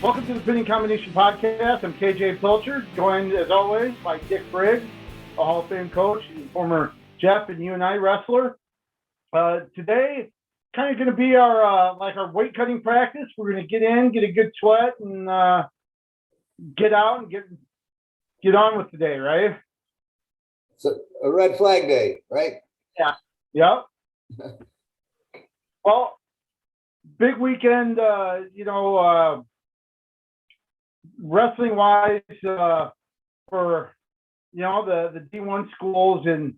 Welcome to the Pinning Combination Podcast. I'm KJ Pilcher, joined as always by Dick Briggs, a Hall of Fame coach and former Jeff and UNI wrestler. Today, kind of going to be our weight cutting practice. We're going to get in, get a good sweat, and get out and get on with today, right? So a red flag day, right? Yeah. Yep. Well, big weekend, wrestling wise, for the D1 schools in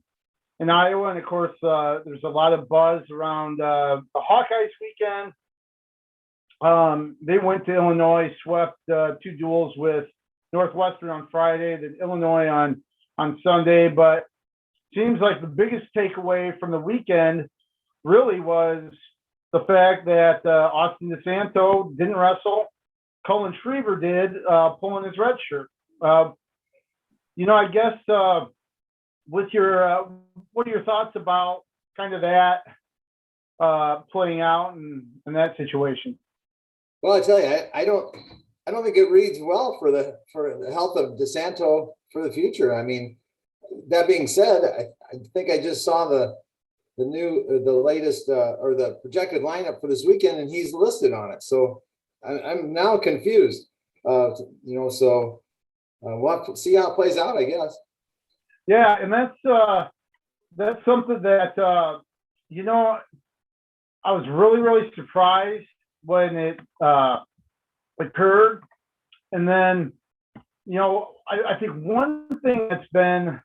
Iowa, and of course there's a lot of buzz around the Hawkeyes weekend. They went to Illinois, swept 2 duels with Northwestern on Friday, then Illinois on Sunday. But seems like the biggest takeaway from the weekend really was the fact that Austin DeSanto didn't wrestle. Cullan Schriever did, pulling his redshirt. I guess what are your thoughts about kind of that playing out in that situation? Well, I tell you, I don't think it reads well for the health of DeSanto for the future. I mean, that being said, I think I just saw the latest or the projected lineup for this weekend, and he's listed on it. So I'm now confused. So we'll have to see how it plays out, I guess. Yeah, and that's something that I was really surprised when it occurred. And then I think one thing that's been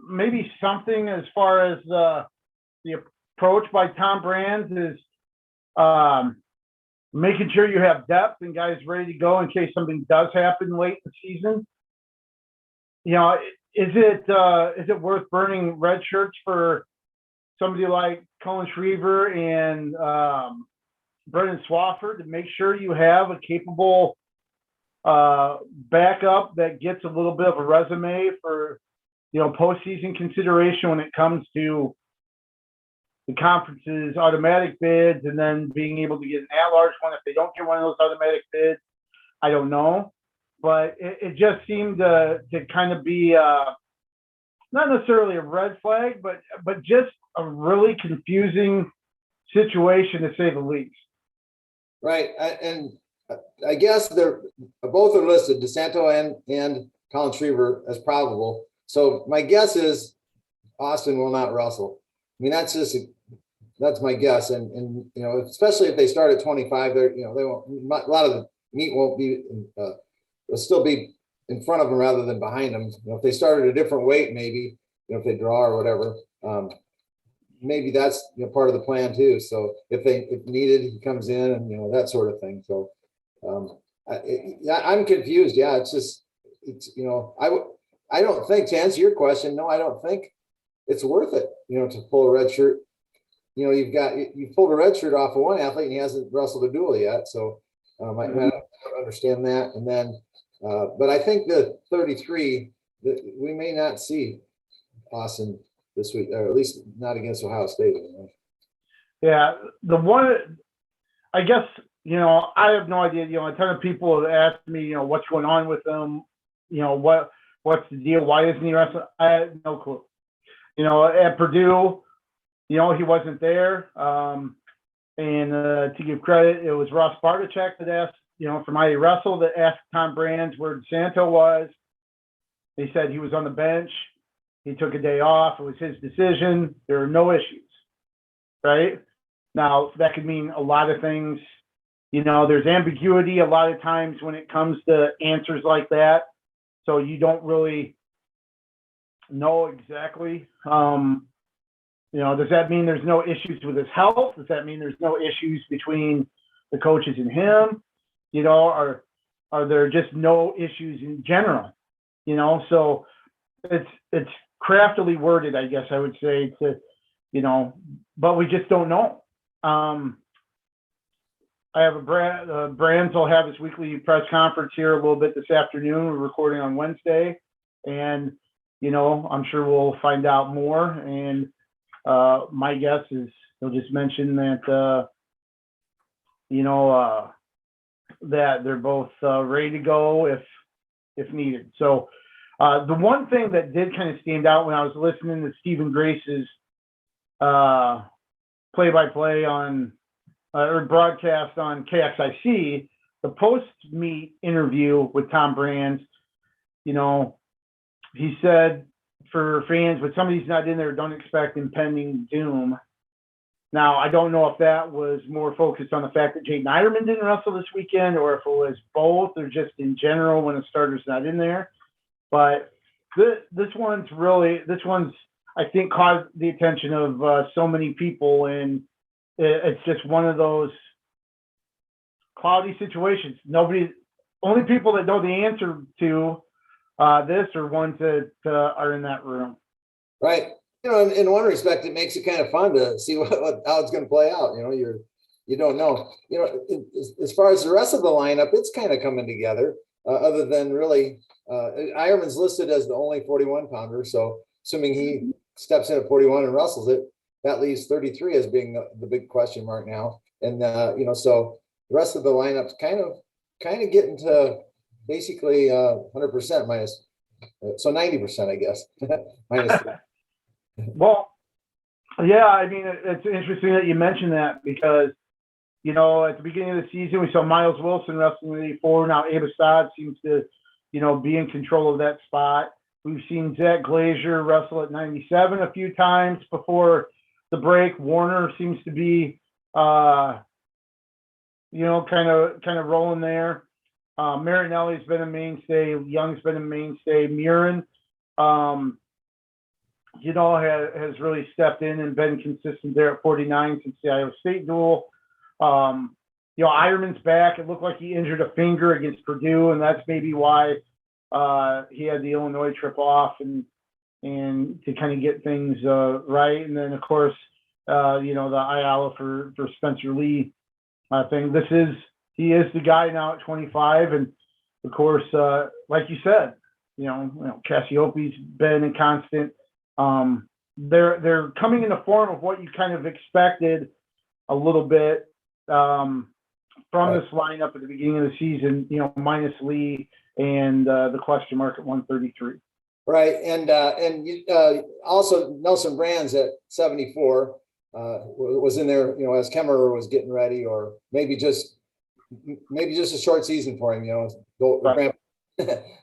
maybe something as far as the approach by Tom Brands is making sure you have depth and guys ready to go in case something does happen late in the season. Is it worth burning red shirts for somebody like Cullan Schriever and Brendan Swafford to make sure you have a capable backup that gets a little bit of a resume for postseason consideration when it comes to the conference's automatic bids, and then being able to get an at-large one if they don't get one of those automatic bids? I don't know, but it just seemed to kind of be not necessarily a red flag, but just a really confusing situation, to say the least. Right, and I guess both are listed, DeSanto and Cullan Schriever, as probable. So my guess is Austin will not wrestle. I mean, that's my guess, and especially if they start at 25, they won't. A lot of the meat won't be. Will still be in front of them rather than behind them. If they start at a different weight, maybe if they draw or whatever, maybe that's part of the plan too. So if needed, he comes in and that sort of thing. So I'm confused. Yeah, it's I don't think, to answer your question, no, I don't think it's worth it, to pull a red shirt. You've pulled a red shirt off of one athlete and he hasn't wrestled a duel yet. So I don't understand that. And then, but I think the 33, we may not see Austin this week, or at least not against Ohio State. Yeah, the one, I guess, I have no idea. A ton of people have asked me, what's going on with him, what's the deal? Why isn't he wrestling? I have no clue. At Purdue, he wasn't there. And to give credit, it was Ross Bartachek that asked, from I Wrestle, that asked Tom Brands where DeSanto was. They said he was on the bench. He took a day off. It was his decision. There are no issues, right? Now, that could mean a lot of things. There's ambiguity a lot of times when it comes to answers like that. So you don't really know exactly. Does that mean there's no issues with his health? Does that mean there's no issues between the coaches and him? Are there just no issues in general? So it's craftily worded, I guess I would say, but we just don't know. I have Brands will have his weekly press conference here a little bit this afternoon. We're recording on Wednesday, and I'm sure we'll find out more. And my guess is he'll just mention that that they're both ready to go if needed. So the one thing that did kind of stand out when I was listening to Stephen Grace's play-by-play on or broadcast on KXIC, the post-meet interview with Tom Brands, he said for fans, when somebody's not in there, don't expect impending doom. Now, I don't know if that was more focused on the fact that Jaden Ironman didn't wrestle this weekend, or if it was both, or just in general when a starter's not in there. But this one's, I think, caught the attention of so many people, and it's just one of those cloudy situations. Only people that know the answer to this are ones that are in that room. Right. In one respect, it makes it kind of fun to see how it's going to play out. You don't know. As far as the rest of the lineup, it's kind of coming together. Other than really, Ironman's listed as the only 41 pounder. So assuming he steps in at 41 and wrestles it, that leaves 33 as being the big question mark now. And so the rest of the lineup's kind of getting to basically 100% minus, so 90%, I guess. minus. Well, yeah, I mean, it's interesting that you mentioned that because, at the beginning of the season, we saw Miles Wilson wrestling at 84. Now Abe Assad seems to, be in control of that spot. We've seen Zach Glazier wrestle at 97 a few times before the break. Warner seems to be, kind of rolling there. Marinelli's been a mainstay. Young's been a mainstay. Marion, has really stepped in and been consistent there at 49 since the Iowa State duel. Ironman's back. It looked like he injured a finger against Purdue, and that's maybe why he had the Illinois trip off and to kind of get things right. And then, of course, the Ayala for Spencer Lee thing. He is the guy now at 25, and of course, like you said, Cassioppi's been a constant. They're coming in the form of what you kind of expected a little bit from this lineup at the beginning of the season, minus Lee and the question mark at 133. Right, and also Nelson Brands at 74 was in there, as Kemmerer was getting ready, or maybe just a short season for him, Right.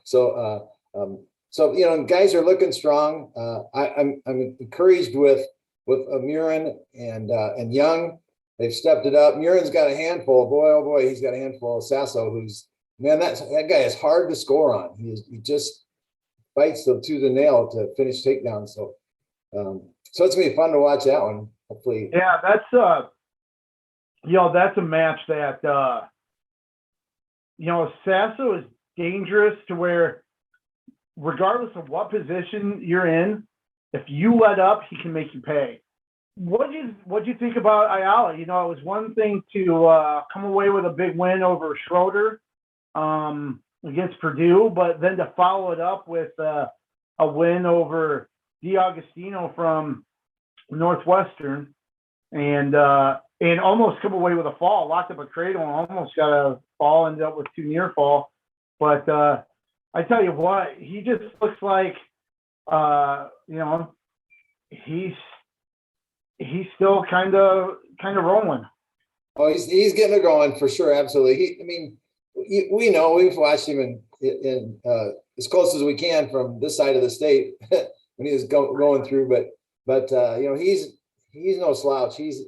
So guys are looking strong. I'm encouraged with Marion and Young. They've stepped it up. Murion's got a handful. Boy, oh boy, he's got a handful of Sasso, that guy is hard to score on. He just bites them to the nail to finish takedowns. So it's gonna be fun to watch that one. Hopefully, yeah, that's a match that Sasso is dangerous to where, regardless of what position you're in, if you let up, he can make you pay. What'd you think about Ayala? It was one thing to come away with a big win over Schroeder against Purdue, but then to follow it up with a win over D'Agostino from Northwestern and almost come away with a fall, locked up a cradle and almost got a fall, ended up with 2 near fall. But I tell you what, he just looks like, he's still kind of rolling. Oh, he's getting it going for sure. Absolutely. We know, we've watched him in as close as we can from this side of the state when he was going through, but he's no slouch. He's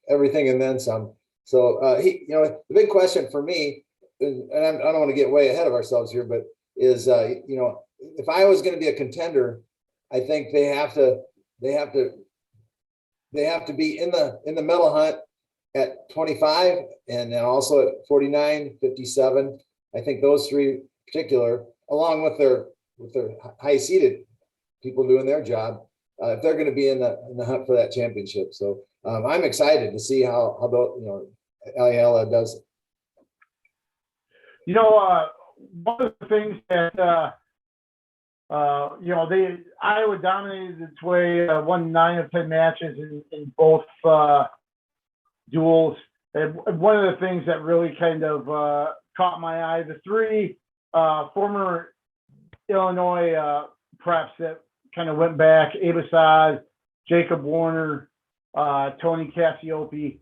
everything and then some. So the big question for me, and I don't want to get way ahead of ourselves here, but is if I was going to be a contender, I think they have to be in the medal hunt at 25 and then also at 49, 57. I think those three particular, along with their high seeded people doing their job, if they're going to be in the hunt for that championship. So I'm excited to see how Ayala does it. One of the things that Iowa dominated its way, won 9 of 10 matches in both duels. And one of the things that really kind of caught my eye, the three former Illinois preps that kind of went back, Abasad, Jacob Warner, Tony Cassiope,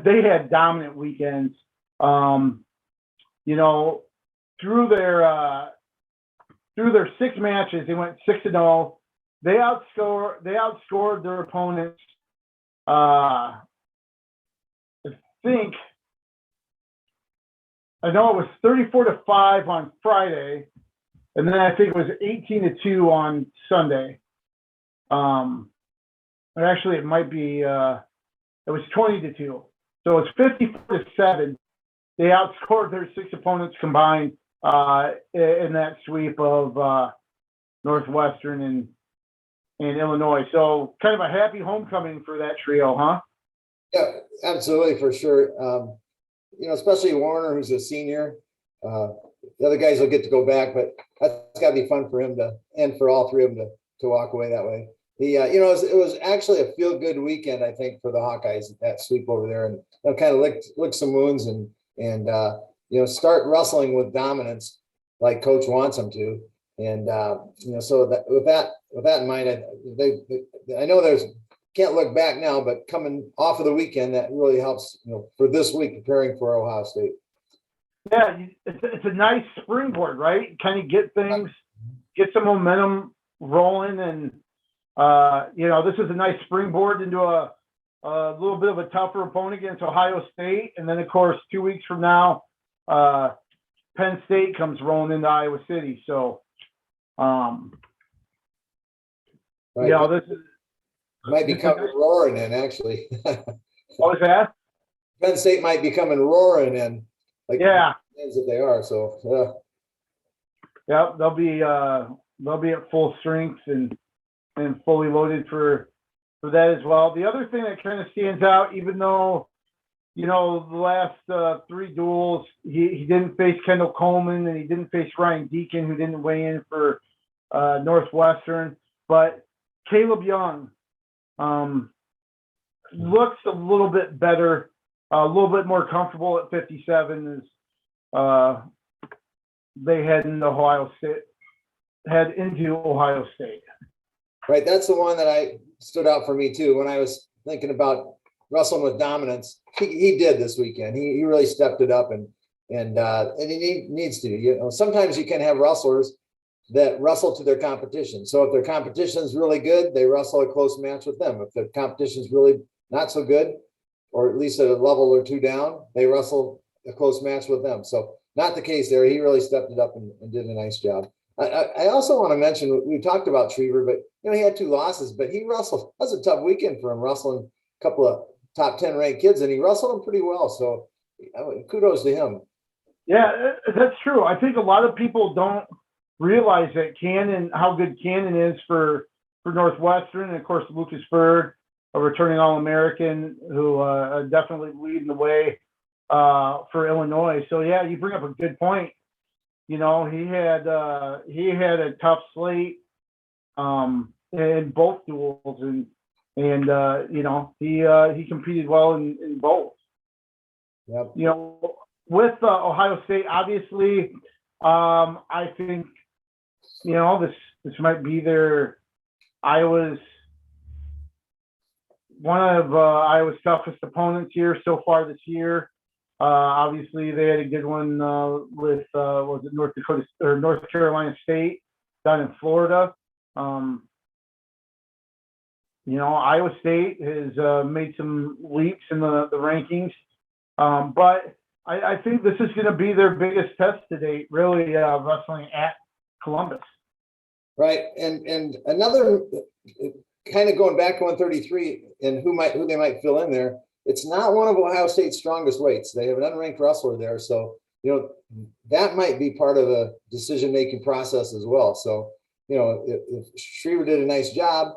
they had dominant weekends. You know, through their 6 matches, they went 6-0. They outscored their opponents. I know it was 34-5 on Friday, and then I think it was 18-2 on Sunday. Or actually, it might be it was 20-2. So it's 54-7. They outscored their 6 opponents combined in that sweep of Northwestern and Illinois. So kind of a happy homecoming for that trio, huh? Yeah, absolutely, for sure. You know, especially Warner, who's a senior. The other guys will get to go back, but that's got to be fun for him and for all three of them to walk away that way. You know, it was actually a feel-good weekend, I think, for the Hawkeyes, that sweep over there, and they'll kind of lick some wounds and you know, start wrestling with dominance like Coach wants them to. And you know, so that with that in mind, I know can't look back now, but coming off of the weekend, that really helps, you know, for this week preparing for Ohio State. Yeah, it's a nice springboard, right? Kind of get some momentum rolling, and you know, this is a nice springboard into a little bit of a tougher opponent against Ohio State, and then of course 2 weeks from now, Penn State comes rolling into Iowa City. So, right. You know, this might be coming roaring in, actually. What was that? Penn State might be coming roaring in, like yeah, that they are. So yeah, they'll be at full strength and fully loaded for that as well. The other thing that kind of stands out, even though, you know, the last 3 duels, he didn't face Kendall Coleman and he didn't face Ryan Deacon, who didn't weigh in for Northwestern, but Caleb Young looks a little bit better, a little bit more comfortable at 57 as they head into Ohio State. Right, that's the one that stood out for me too. When I was thinking about wrestling with dominance, he did this weekend. He really stepped it up, and he needs to. You know, sometimes you can have wrestlers that wrestle to their competition. So if their competition is really good, they wrestle a close match with them. If the competition is really not so good, or at least a level or 2 down, they wrestle a close match with them. So not the case there. He really stepped it up and did a nice job. I also want to mention, we talked about Schriever, but you know, he had 2 losses, but he wrestled. That was a tough weekend for him, wrestling a couple of top 10 ranked kids, and he wrestled them pretty well. So kudos to him. Yeah, that's true. I think a lot of people don't realize that how good Cannon is for Northwestern, and of course Lucas Bird, a returning All-American, who definitely leading the way for Illinois. So yeah, you bring up a good point. You know, he had a tough slate in both duels, and you know, he competed well in both. Yep. You know, with Ohio State, obviously, I think, you know, this might be one of Iowa's toughest opponents here so far this year. Obviously, they had a good one with was it North Carolina State down in Florida. You know, Iowa State has made some leaps in the rankings, but I think this is going to be their biggest test to date, really, wrestling at Columbus. Right, and another kind of going back to 133 and who they might fill in there. It's not one of Ohio State's strongest weights. They have an unranked wrestler there, so you know that might be part of the decision-making process as well. So you know, if Schriever did a nice job,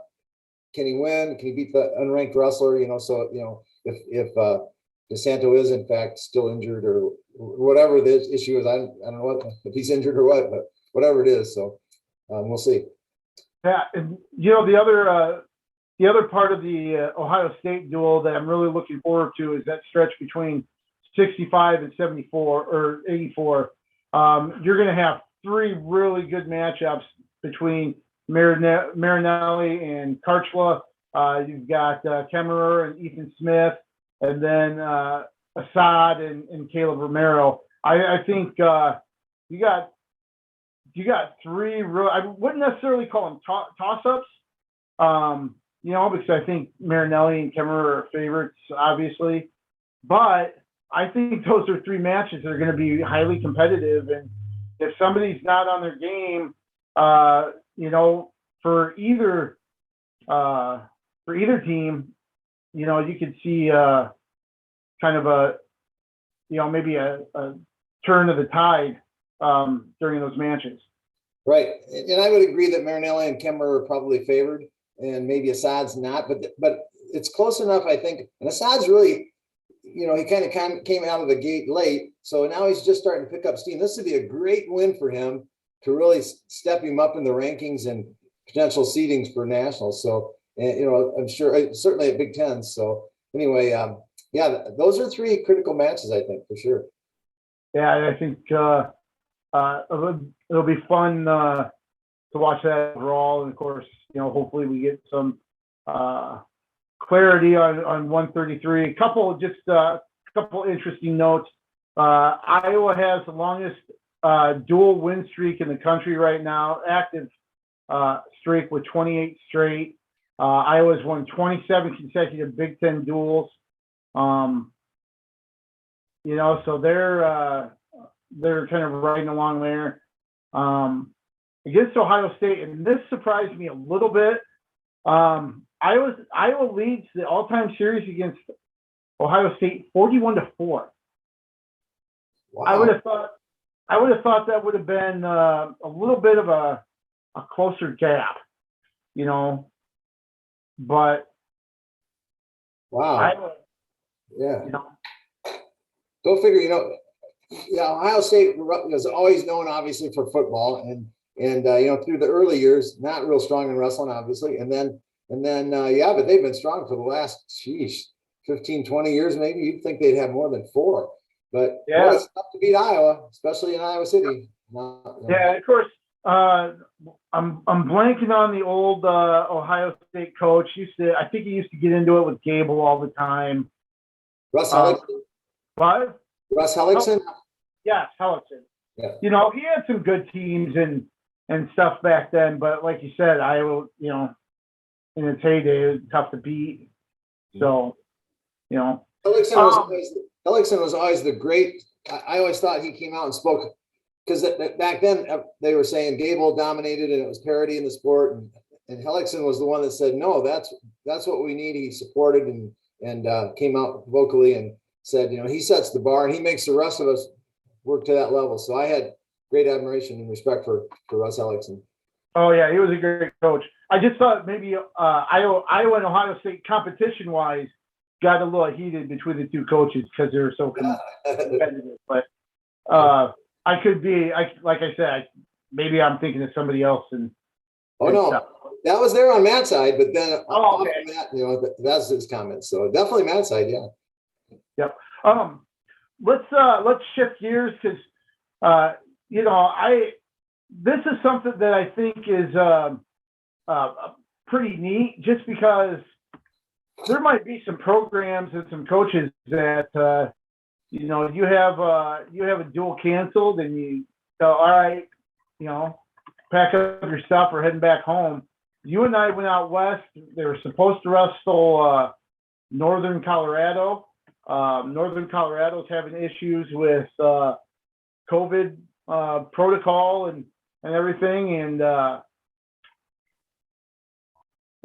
can he win? Can he beat the unranked wrestler? You know, so you know if DeSanto is in fact still injured or whatever the issue is, I don't know what, if he's injured or what, but whatever it is. So we'll see. Yeah, and you know, the other the other part of the Ohio State duel that I'm really looking forward to is that stretch between 65 and 74 or 84. You're going to have three really good matchups between Marinelli and Karchla. You've got Kemmerer and Ethan Smith, and then Assad and Caleb Romero. I think you got three real. I wouldn't necessarily call them toss-ups, because I think Marinelli and Kemmerer are favorites, obviously, but I think those are three matches that are going to be highly competitive. And if somebody's not on their game, for either team, you could see kind of maybe a turn of the tide during those matches. Right. And I would agree that Marinelli and Kemmerer are probably favored, and maybe Assad's not, but it's close enough, I think. And Assad's really, he kind of came out of the gate late. So now he's just starting to pick up steam. This would be a great win for him to really step him up in the rankings and potential seedings for nationals. So, I'm sure, certainly at Big Ten. So anyway, those are three critical matches, I think, for sure. Yeah, I think it'll be fun to watch that overall. And of course, hopefully we get some clarity on 133. A couple interesting notes. Iowa has the longest dual win streak in the country right now, active streak with 28 straight. Iowa's won 27 consecutive Big Ten duels. So they're kind of riding along there. Against Ohio State, and this surprised me a little bit. Iowa leads the all-time series against Ohio State 41-4. Wow. I would have thought that would have been a little bit of a closer gap, but wow. Go figure. Ohio State was always known, obviously, for football, and through the early years, not real strong in wrestling, obviously, and then but they've been strong for the last 15, 20 years, maybe. You'd think they'd have more than 4, but it's tough to beat Iowa, especially in Iowa City. Yeah, of course. I'm blanking on the old Ohio State coach. I think he used to get into it with Gable all the time. Russ Hellickson. What? Russ Hellickson? Yes, Hellickson. Yeah. He had some good teams and stuff back then, but like you said, Iowa, in its heyday, it was tough to beat. So, Hellickson was always the great. I always thought he came out and spoke, because back then they were saying Gable dominated and it was parity in the sport, and Hellickson was the one that said, no, that's what we need. He supported and came out vocally and said, he sets the bar and he makes the rest of us work to that level. So I had great admiration and respect for Russ Hellickson. Oh yeah, he was a great coach. I just thought maybe Iowa and Ohio State competition-wise got a little heated between the two coaches because they were so competitive. But I could be, like I said, maybe I'm thinking of somebody else. That was there on Matt's side, but then okay. Matt, that's his comments. So definitely Matt's side, yeah. Yep. Let's shift gears because this is something that I think is pretty neat, just because there might be some programs and some coaches that you have a duel canceled and you go, all right, pack up your stuff, we're heading back home. You and I went out west. They were supposed to wrestle Northern Colorado. Northern Colorado's having issues with COVID protocol and everything. And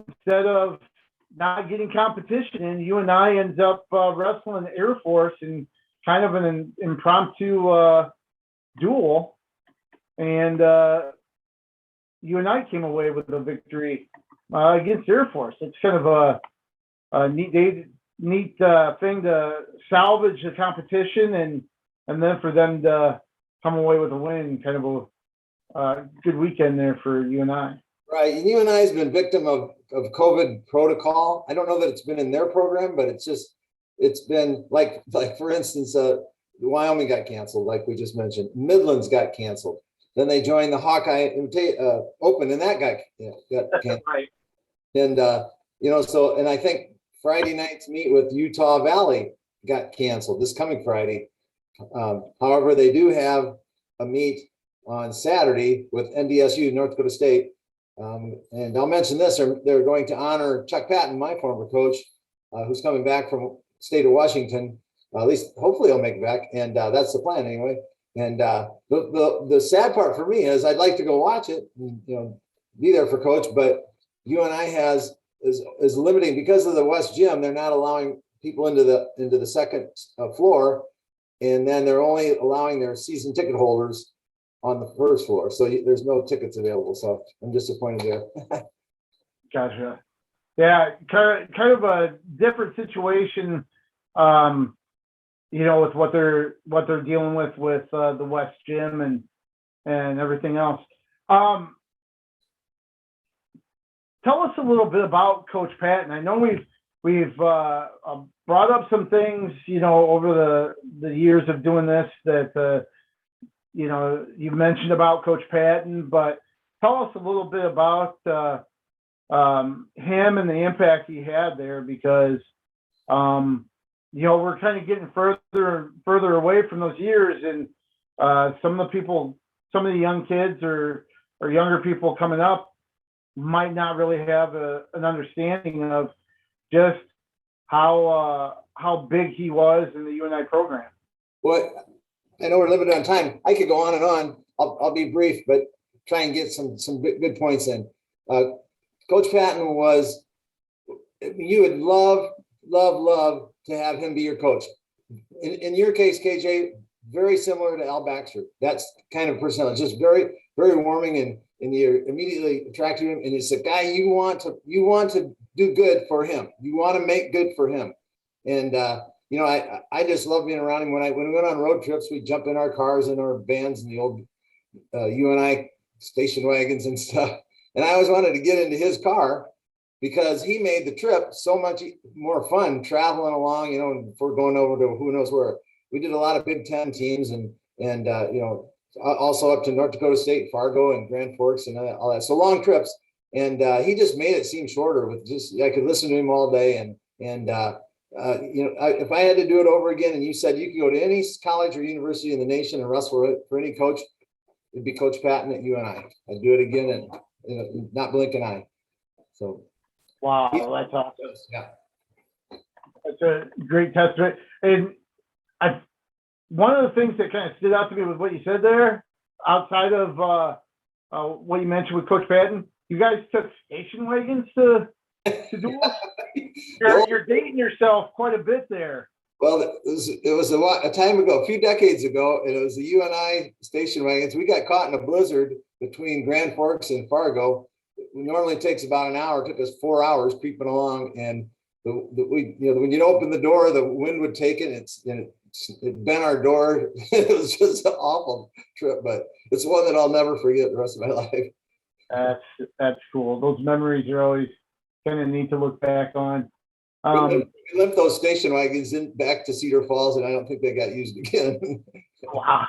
instead of not getting competition in, you and I ends up wrestling the Air Force in kind of an impromptu duel. And you and I came away with a victory against Air Force. It's kind of a neat thing to salvage the competition and then for them to come away with a win. Kind of a good weekend there for you and I. Right. And UNI has been victim of COVID protocol. I don't know that it's been in their program, but it's been like for instance, Wyoming got canceled, like we just mentioned. Midlands got canceled. Then they joined the Hawkeye Open, and that got canceled. Right. And so and I think Friday night's meet with Utah Valley got canceled this coming Friday. However, they do have a meet on Saturday with NDSU, North Dakota State. And I'll mention this, they're going to honor Chuck Patton, my former coach, who's coming back from state of Washington. At least hopefully he'll make it back. And that's the plan anyway. And the sad part for me is I'd like to go watch it, and, be there for coach, but UNI is limiting because of the West Gym. They're not allowing people into the second floor, and then they're only allowing their season ticket holders on the first floor. So there's no tickets available. So I'm disappointed there. Gotcha. Yeah, kind of a different situation, with what they're dealing with the West Gym and everything else. Tell us a little bit about Coach Patton. I know we've brought up some things, over the years of doing this that you mentioned about Coach Patton, but tell us a little bit about him and the impact he had there, because we're kind of getting further and further away from those years, and some of the young kids or younger people coming up might not really have an understanding of just how big he was in the UNI program. Well, I know we're limited on time. I could go on and on. I'll be brief, but try and get some good points in. Coach Patton was, you would love to have him be your coach. In your case, KJ, very similar to Al Baxter. That's kind of personality, just very, very warming, and you're immediately attracted to him. And it's a guy you want to do good for him. You want to make good for him. And I just love being around him. When we went on road trips, we'd jump in our cars and our vans and the old UNI station wagons and stuff. And I always wanted to get into his car because he made the trip so much more fun traveling along, before going over to who knows where. We did a lot of Big Ten teams and also up to North Dakota State, Fargo and Grand Forks and all that. So long trips. And he just made it seem shorter I could listen to him all day. And if I had to do it over again and you said you could go to any college or university in the nation and wrestle for any coach, it'd be Coach Patton at UNI. I'd do it again and not blink an eye. So. Wow, that's awesome. Yeah. That's a great testament. And one of the things that kind of stood out to me with what you said there, outside of what you mentioned with Coach Patton, you guys took station wagons to duels. You're dating yourself quite a bit there. Well, it was a time ago, a few decades ago, and it was the UNI station wagons. We got caught in a blizzard between Grand Forks and Fargo. It normally takes about an hour. It took us 4 hours creeping along, and when you open the door, the wind would take it. It bent our door. It was just an awful trip, but it's one that I'll never forget the rest of my life. That's cool. Those memories are always kind of neat to look back on. We limped those station wagons back to Cedar Falls, and I don't think they got used again. Wow.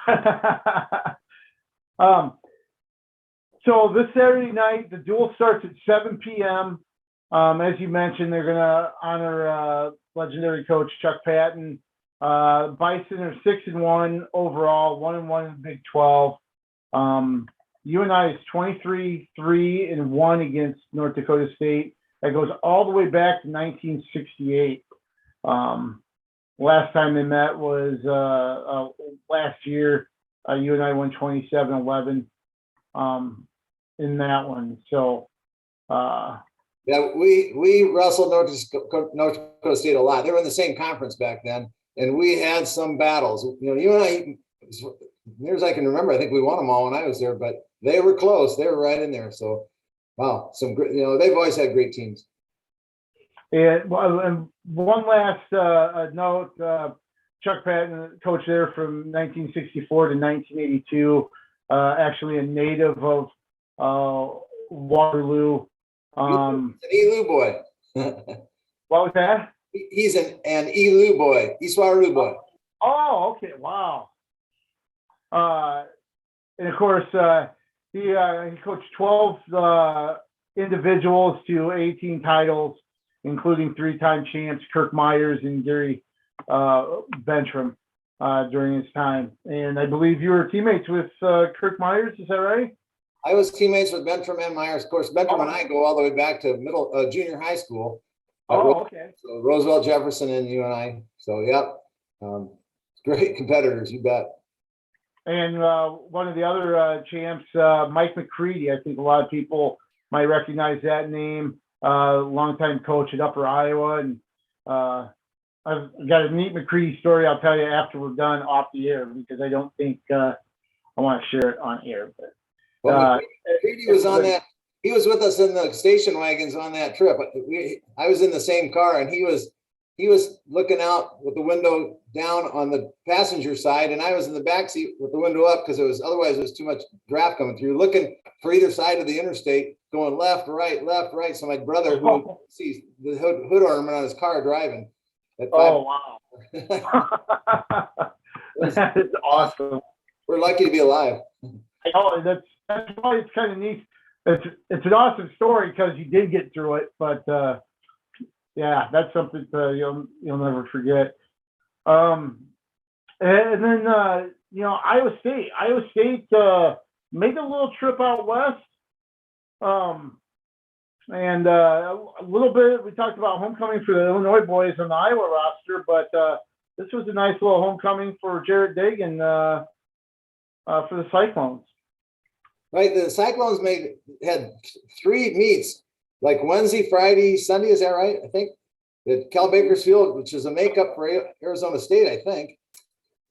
So this Saturday night, the duel starts at 7 p.m. As you mentioned, they're going to honor legendary coach Chuck Patton. Bison are 6-1 overall, 1-1 in the Big 12. UNI is 23-3-1 against North Dakota State. That goes all the way back to 1968. Last time they met was last year. UNI won 27-11 in that one. So, yeah, we wrestled North Dakota State a lot. They were in the same conference back then, and we had some battles. UNI, as near as I can remember, I think we won them all when I was there, but they were close. They were right in there. So, wow, some great. They've always had great teams. And one last note: Chuck Patton, coach there from 1964 to 1982, actually a native of Waterloo. He's an Elu boy. What was that? He's an Elu boy. East Waterloo boy. Oh, okay. Wow. And of course, he coached 12 individuals to 18 titles, including 3-time champs Kirk Myers and Gary Bentram during his time. And I believe you were teammates with Kirk Myers. Is that right? I was teammates with Bentram and Myers. Of course, Bentram and I go all the way back to junior high school. Okay. So Roosevelt, Jefferson, and you and I. So, yep. Great competitors, you bet. And one of the other champs, Mike McCready. I think a lot of people might recognize that name. Longtime coach at Upper Iowa. And I've got a neat McCready story I'll tell you after we're done off the air, because I don't think I want to share it on air. But McCready was on that. He was with us in the station wagons on that trip. I was in the same car, and he was looking out with the window down on the passenger side, and I was in the back seat with the window up because otherwise it was too much draft coming through, looking for either side of the interstate, going left, right. So my brother, who sees the hood ornament on his car, driving. Oh wow, that is awesome. We're lucky to be alive. Oh, that's why it's kind of neat. It's an awesome story because you did get through it, but yeah, that's something you'll never forget. And then Iowa State made a little trip out west, and a little bit we talked about homecoming for the Illinois boys on the Iowa roster, but this was a nice little homecoming for Jarrett Dagan for the Cyclones. Right, the Cyclones had 3 meets, like Wednesday, Friday, Sunday. Is that right? I think at Cal Bakersfield, which is a makeup for Arizona State, I think.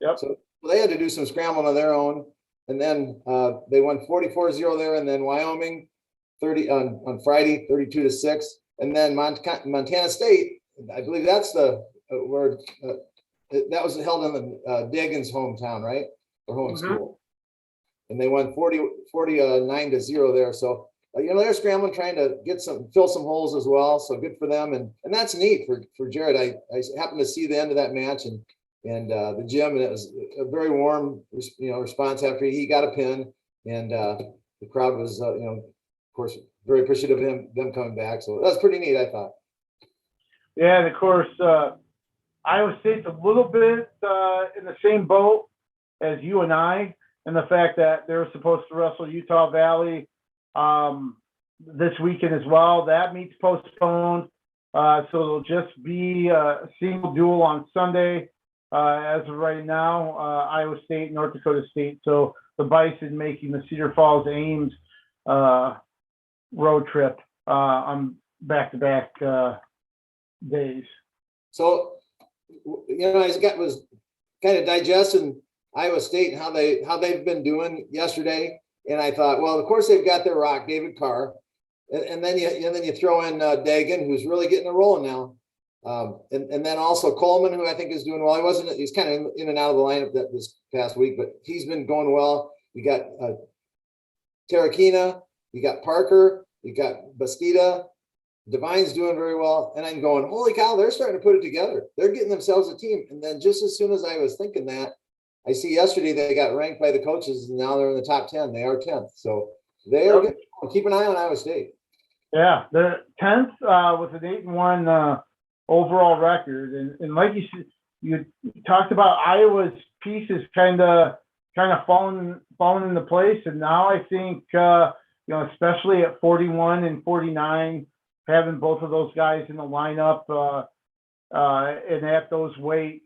Yep. So they had to do some scrambling on their own, and then they won 44-0 there, and then Wyoming 30 on Friday, 32-6, and then Montana State. I believe that's the where that was held in the Dagan's hometown, right, or home school. And they won 49-0 there. So, they're scrambling, trying to fill some holes as well. So good for them. And that's neat for Jared. I happened to see the end of that match and the gym, and it was a very warm, response after he got a pin. And the crowd was, of course, very appreciative of them coming back. So that was pretty neat, I thought. Yeah, and of course, Iowa State's a little bit in the same boat as you and I, and the fact that they're supposed to wrestle Utah Valley this weekend as well. That meet's postponed. So it'll just be a single duel on Sunday. As of right now, Iowa State, North Dakota State. So the Bison making the Cedar Falls Ames road trip on back-to-back days. So, I was kind of digesting Iowa State and how they've been doing yesterday, and I thought, well, of course they've got their rock, David Carr, and then you throw in Dagan, who's really getting a rolling now, and then also Coleman, who I think is doing well. He's kind of in and out of the lineup this past week, but he's been going well. You got Tarakina, you got Parker, you got Bastida. Divine's doing very well, and I'm going, holy cow, they're starting to put it together. They're getting themselves a team. And then just as soon as I was thinking that, I see yesterday they got ranked by the coaches, and now they're in the top 10. They are 10th. So they are good. Keep an eye on Iowa State. Yeah, they're 10th with an 8-1 overall record. And like you talked about, Iowa's pieces kind of fallen into place. And now I think, especially at 41 and 49, having both of those guys in the lineup and at those weights,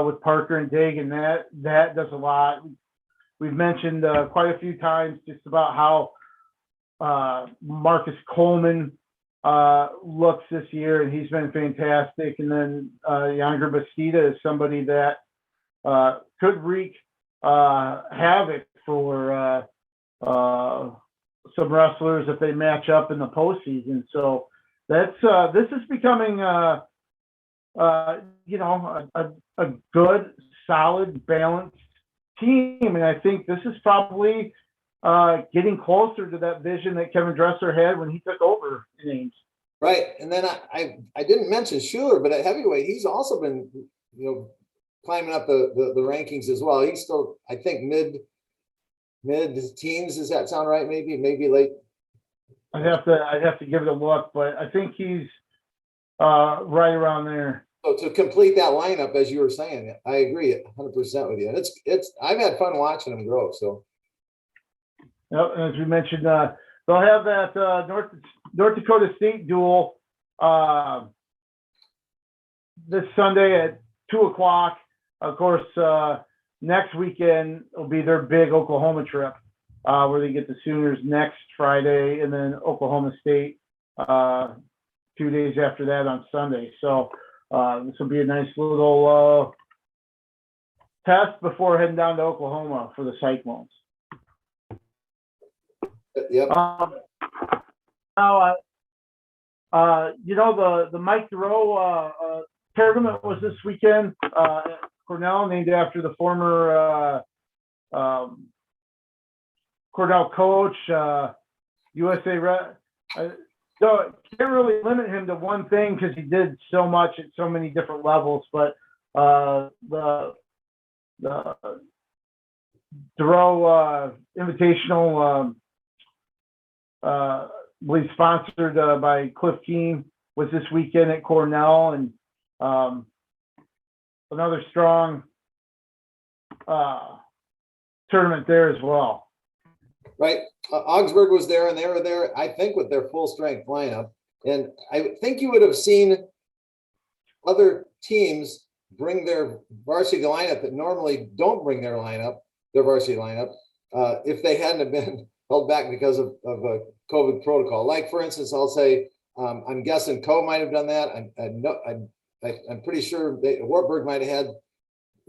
with Parker and Dagan, that does a lot. We've mentioned quite a few times just about how Marcus Coleman looks this year, and he's been fantastic. And then Younger Bastida is somebody that could wreak havoc for some wrestlers if they match up in the postseason. So this is becoming a good, solid, balanced team. And I think this is probably getting closer to that vision that Kevin Dresser had when he took over in Ames. Right. And then I didn't mention Schuler, but at heavyweight, he's also been, climbing up the rankings as well. He's still, I think, mid teens. Does that sound right? Maybe late. I'd have to give it a look, but I think he's right around there. So to complete that lineup, as you were saying, I agree 100% with you. And it's I've had fun watching him grow. So. Yep, and as we mentioned, they'll have that North Dakota State duel this Sunday at 2:00. Of course, next weekend will be their big Oklahoma trip, where they get the Sooners next Friday, and then Oklahoma State 2 days after that on Sunday. So this will be a nice little test before heading down to Oklahoma for the Cyclones. Yep. Now, the Mike Thoreau tournament was this weekend at Cornell, named after the former Cornell coach, USA. So can't really limit him to one thing because he did so much at so many different levels. But the Thoreau Invitational, I believe sponsored by Cliff Keen, was this weekend at Cornell, and another strong tournament there as well. Right. Augsburg was there, and they were there, I think, with their full strength lineup. And I think you would have seen other teams bring their varsity lineup that normally don't bring their varsity lineup, if they hadn't have been held back because of a COVID protocol. Like, for instance, I'll say, I'm guessing Co might have done that. I'm pretty sure Wartburg might have had,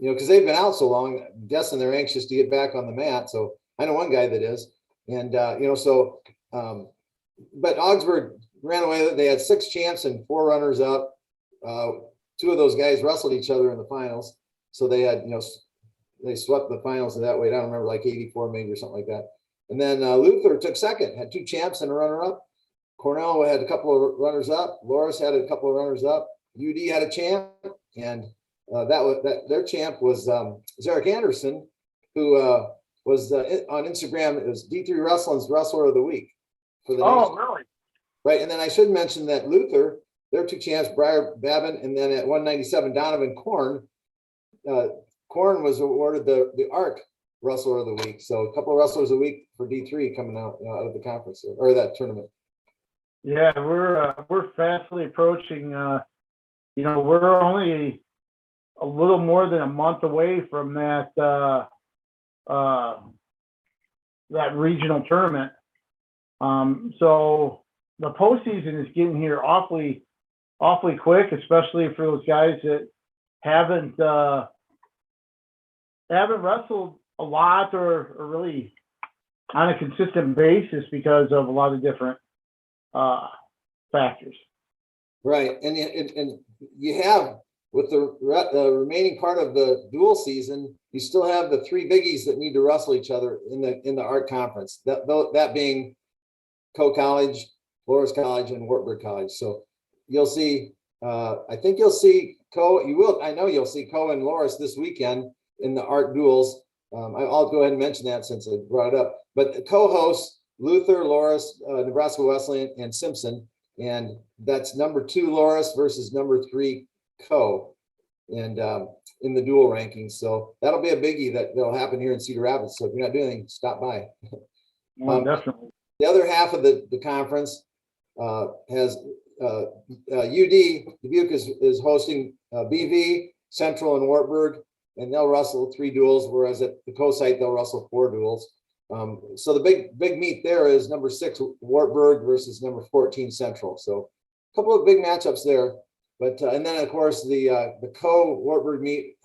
because they've been out so long, I'm guessing they're anxious to get back on the mat. So I know one guy that is. And, but Augsburg ran away. They had 6 champs and 4 runners up. 2 of those guys wrestled each other in the finals. So they had, they swept the finals in that way. I don't remember, like 84 maybe or something like that. And then Luther took second, had 2 champs and a runner up. Cornell had a couple of runners up. Loras had a couple of runners up. UD had a champ. And their champ was Zarek Anderson, who was on Instagram. It was D3 Wrestling's Wrestler of the Week for the nation. Really? Right. And then I should mention that Luther, their 2 champs, Briar Babin, and then at 197, Donovan Korn. Korn was awarded the ARC Wrestler of the Week. So a couple of wrestlers a week for D3 coming out of the conference or that tournament. Yeah, we're fastly approaching. We're only a little more than a month away from that regional tournament. So the postseason is getting here awfully quick, especially for those guys that haven't wrestled a lot or really on a consistent basis because of a lot of different factors. Right, and you have, with the remaining part of the dual season, you still have the 3 biggies that need to wrestle each other in the art conference. That being Co College, Loras College, and Wartburg College. So you'll see. I think you'll see Co. You will. I know you'll see Co and Loras this weekend in the art duels. I'll go ahead and mention that since I brought it up. But the co-hosts Luther, Loras, Nebraska Wesleyan, and Simpson, and that's number 2 Loras versus number 3 Co. And in the dual rankings. So that'll be a biggie that'll happen here in Cedar Rapids. So if you're not doing anything, stop by. Definitely. The other half of the conference has UD, Dubuque is hosting BV, Central, and Wartburg, and they'll wrestle 3 duels, whereas at the co-site, they'll wrestle 4 duels. So the big meet there is number 6 Wartburg versus number 14 Central. So a couple of big matchups there. But and then of course the co-Wartburg meet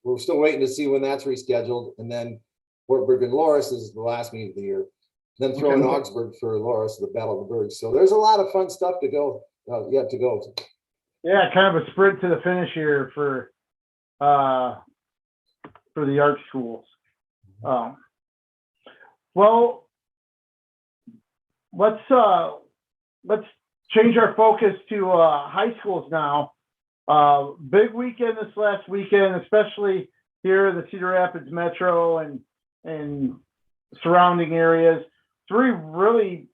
we're still waiting to see when that's rescheduled, and then Wartburg and Loras is the last meet of the year. Then throw in Augsburg for Loras, the Battle of the Birds. So there's a lot of fun stuff to go yet to go. Yeah, kind of a sprint to the finish here for the art schools. Well, let's change our focus to high schools now. Big weekend this last weekend, especially here in the Cedar Rapids metro and surrounding areas. Three really,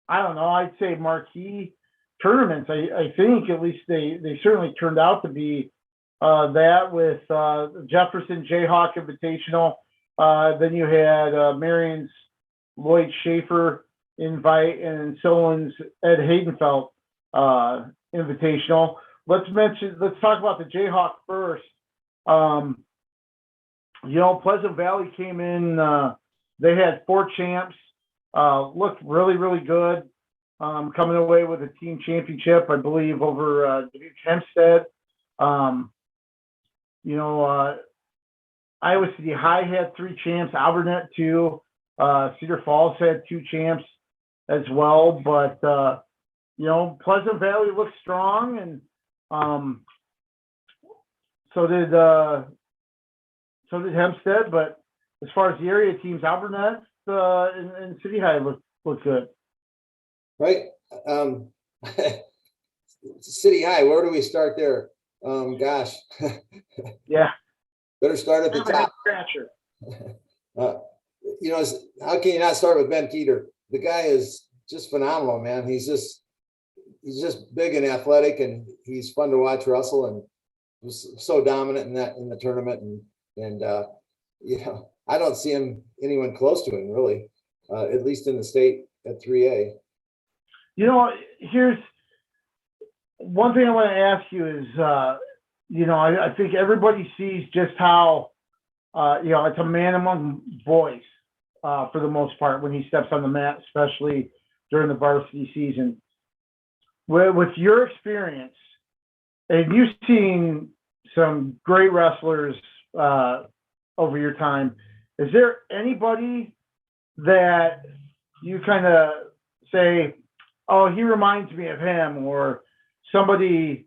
I don't know, I'd say marquee tournaments. I think at least they certainly turned out to be that with Jefferson Jayhawk Invitational. Then you had Marion's Loyd Shaffer invite and Solon's Ed Hadenfeldt Invitational. Let's talk about the Jayhawk first. Pleasant Valley came in, they had 4 champs, looked really, really good, coming away with a team championship, I believe, over Hempstead. Iowa City High had 3 champs, Albernet 2, Cedar Falls had 2 champs as well, but Pleasant Valley looked strong, and so did Hempstead. But as far as the area teams, Albernet and City High look good. Right. City High, where do we start there? Gosh. Yeah. Better start at the top. Scratcher. How can you not start with Ben Keeter? The guy is just phenomenal, man. He's just big and athletic, and he's fun to watch wrestle, and was so dominant in the tournament, and I don't see anyone close to him really, at least in the state at 3A. Here's one thing I want to ask you is, I think everybody sees just how, it's a man among boys for the most part when he steps on the mat, especially during the varsity season. With your experience, and you've seen some great wrestlers over your time, is there anybody that you kind of say, oh, he reminds me of him, or somebody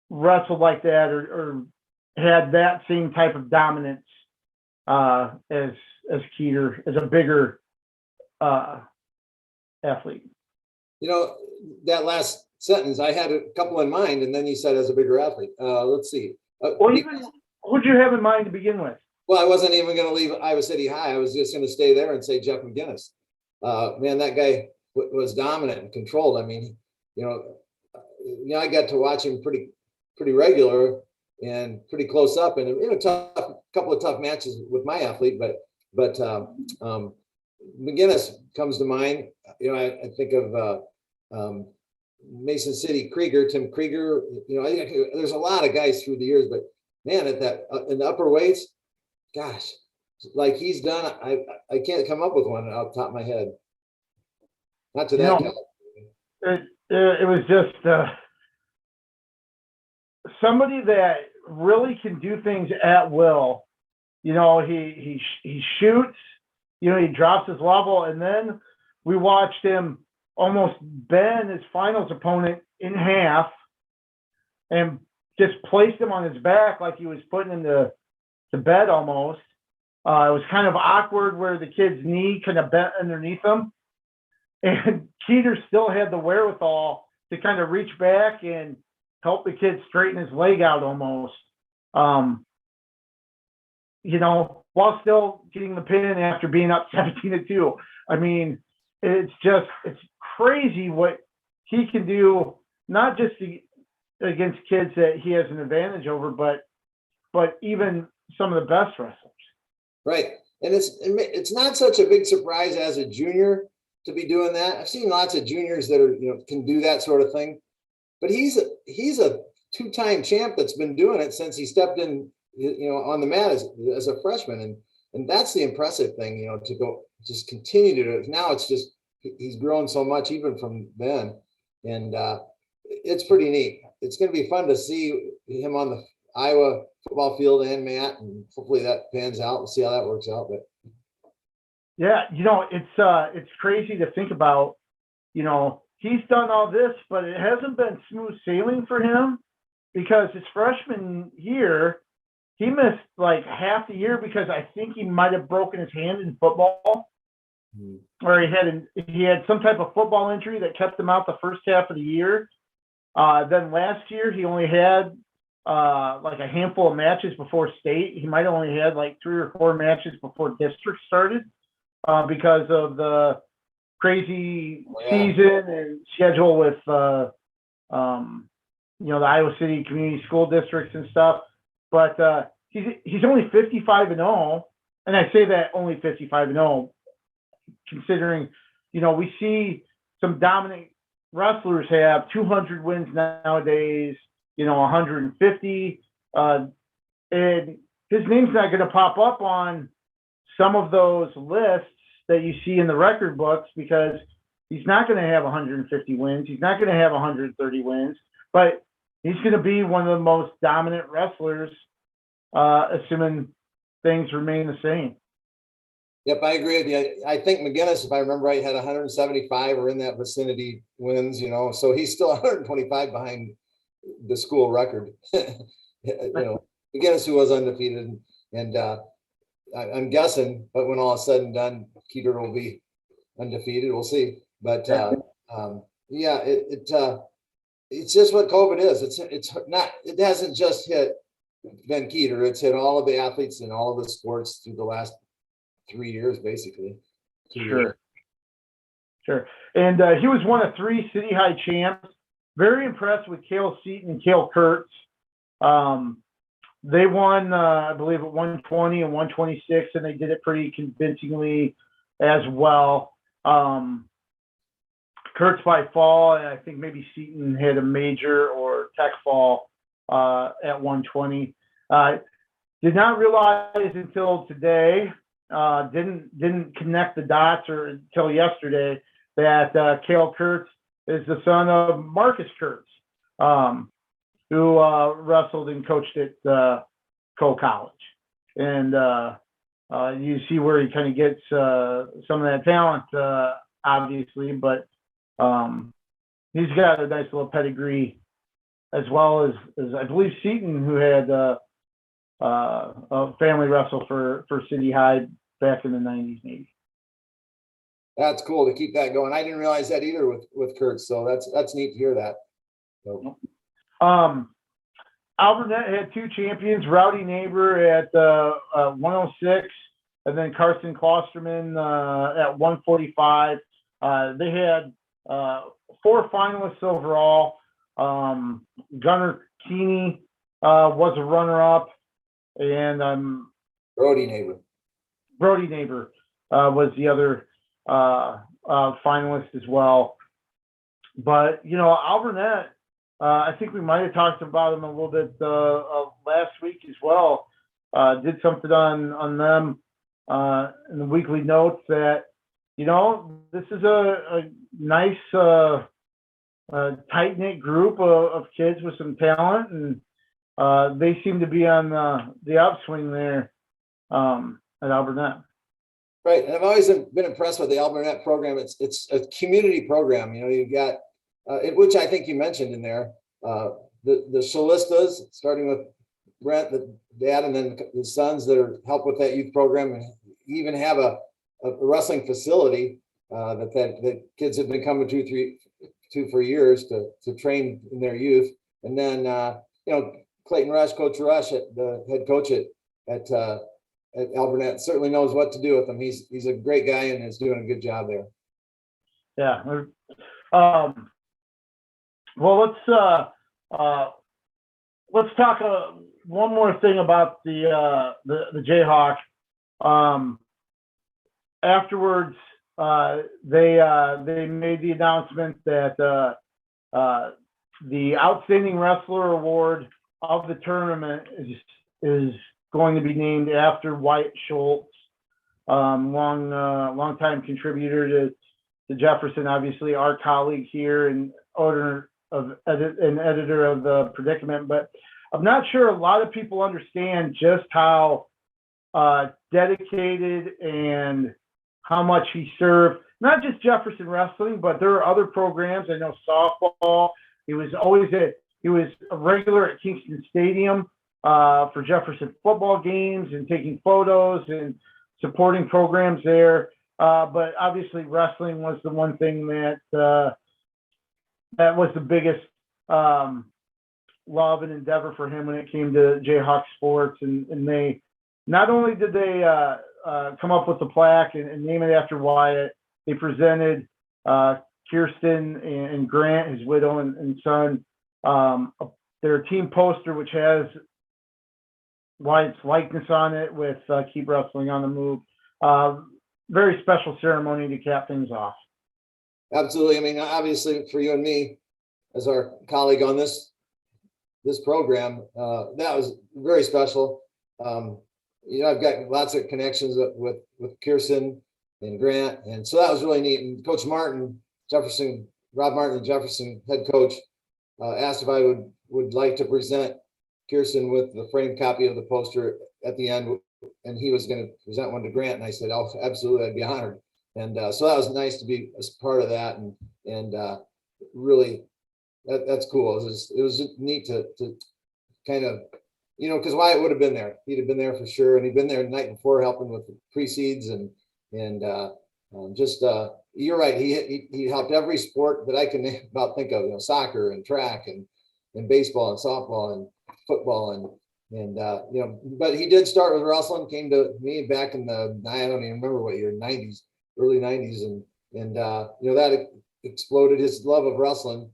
wrestled like that, or had that same type of dominance as Keeter, as a bigger athlete? That last sentence, I had a couple in mind, and then you said as a bigger athlete. Let's see. Who'd you have in mind to begin with? Well, I wasn't even going to leave Iowa City High. I was just going to stay there and say Jeff McGinnis. Man, that guy was dominant and controlled. I mean, I got to watch him pretty regular and pretty close up, and couple of tough matches with my athlete, but McGinnis comes to mind. I think of Mason City Krieger, Tim Krieger. There's a lot of guys through the years, but man, at that in the upper weights, gosh, like he's done. I can't come up with one off the top of my head. Not to that. It was just somebody that really can do things at will. He shoots. He drops his level, and then we watched him almost bend his finals opponent in half and just placed him on his back like he was putting him to bed almost. It was kind of awkward where the kid's knee kind of bent underneath him, and Keeter still had the wherewithal to kind of reach back and help the kid straighten his leg out almost. While still getting the pin after being up 17-2. I mean, it's crazy what he can do, not just against kids that he has an advantage over, but even some of the best wrestlers. Right. And it's not such a big surprise as a junior to be doing that. I've seen lots of juniors that can do that sort of thing, but he's a 2-time champ that's been doing it since he stepped in, on the mat as a freshman. And that's the impressive thing, to go just continue to do it. Now it's just, he's grown so much even from then. And it's pretty neat. It's going to be fun to see him on the Iowa football field and mat, and hopefully that pans out. We'll see how that works out. But yeah, it's crazy to think about, he's done all this, but it hasn't been smooth sailing for him, because his freshman year, he missed like half the year because I think he might have broken his hand in football, or he had some type of football injury that kept him out the first half of the year. Then last year he only had like a handful of matches before state. He might have only had like 3 or 4 matches before district started because of the crazy season and schedule with the Iowa City community school districts and stuff. But he's only 55-0, and I say that only 55-0, considering we see some dominant wrestlers have 200 wins nowadays, 150, and his name's not going to pop up on some of those lists that you see in the record books because he's not going to have 150 wins. He's not going to have 130 wins, but he's going to be one of the most dominant wrestlers, assuming things remain the same. Yep, I agree with you. I think McGinnis, if I remember right, had 175 or in that vicinity wins, so he's still 125 behind the school record. McGinnis, who was undefeated, and I'm guessing, but when all is said and done, Cedar will be undefeated. We'll see. But it's just what COVID is. It's not. It hasn't just hit Ben Cedar. It's hit all of the athletes in all of the sports through the last 3 years, basically. Sure. And he was one of 3 city high champs. Very impressed with Cale Seaton and Cale Kurtz. They won, I believe, at 120 and 126, and they did it pretty convincingly as well. Kurtz by fall, and I think maybe Seaton had a major or tech fall at 120. Did not realize until today, didn't connect the dots or until yesterday that Cale Kurtz is the son of Marcus Kurtz, who wrestled and coached at Cole College. And you see where he kind of gets some of that talent, obviously, but he's got a nice little pedigree, as well as I believe Seaton, who had a family wrestle for City High back in the 90s, maybe. That's cool to keep that going. I didn't realize that either with Kurtz, so that's neat to hear that. So. Alburnett had 2 champions, Rowdy Neighbor at 106, and then Carson Klosterman at 145. They had 4 finalists overall. Gunnar Keeney was a runner-up, and Brody Neighbor was the other finalist as well. But Alburnett, I think we might have talked about him a little bit last week as well. Did something on them in the weekly notes that this is a nice tight-knit group of kids with some talent, and they seem to be on the upswing there at Alburnett. Right, and I've always been impressed with the Alburnett program. It's a community program. You've got which I think you mentioned in there, the Shalistas, starting with Brent, the dad, and then the sons that help with that youth program, and even have a wrestling facility that kids have been coming to for years to train in their youth. And then Clayton Rush, Coach Rush, the head coach at Alburnett, certainly knows what to do with them. He's a great guy and is doing a good job there. Yeah. Well, let's talk one more thing about the Jayhawk. Afterwards, they made the announcement that the Outstanding Wrestler Award of the tournament is going to be named after Wyatt Schultz, long time contributor to Jefferson, obviously our colleague here and owner of editor of the Predicament. But I'm not sure a lot of people understand just how dedicated and how much he served, not just Jefferson Wrestling, but there are other programs. I know softball. He was a regular at Kingston Stadium. for Jefferson football games and taking photos and supporting programs there. But obviously wrestling was the one thing that was the biggest love and endeavor for him when it came to Jayhawk sports. And they, not only did they come up with the plaque and name it after Wyatt, they presented Kirsten and Grant, his widow and son, their team poster, which has Wyatt's likeness on it with Keep Wrestling on the Move. Very special ceremony to cap things off. Absolutely. I mean, obviously for you and me, as our colleague on this program, that was very special. I've got lots of connections with Kirsten and Grant, and so that was really neat. And Coach Martin, Rob Martin, Jefferson head coach, asked if I would like to present Kirsten with the framed copy of the poster at the end, and he was going to present one to Grant. And I said, "Oh, absolutely, I'd be honored." And so that was nice to be as part of that, and really, that's cool. It was just neat to kind of, because Wyatt would have been there. He'd have been there for sure, and he'd been there the night before helping with the pre-seeds and you're right. He helped every sport that I can think of, soccer and track and baseball and softball and football and but he did start with wrestling, came to me back in the, I don't even remember what year, 90s, early 90s. And that exploded. His love of wrestling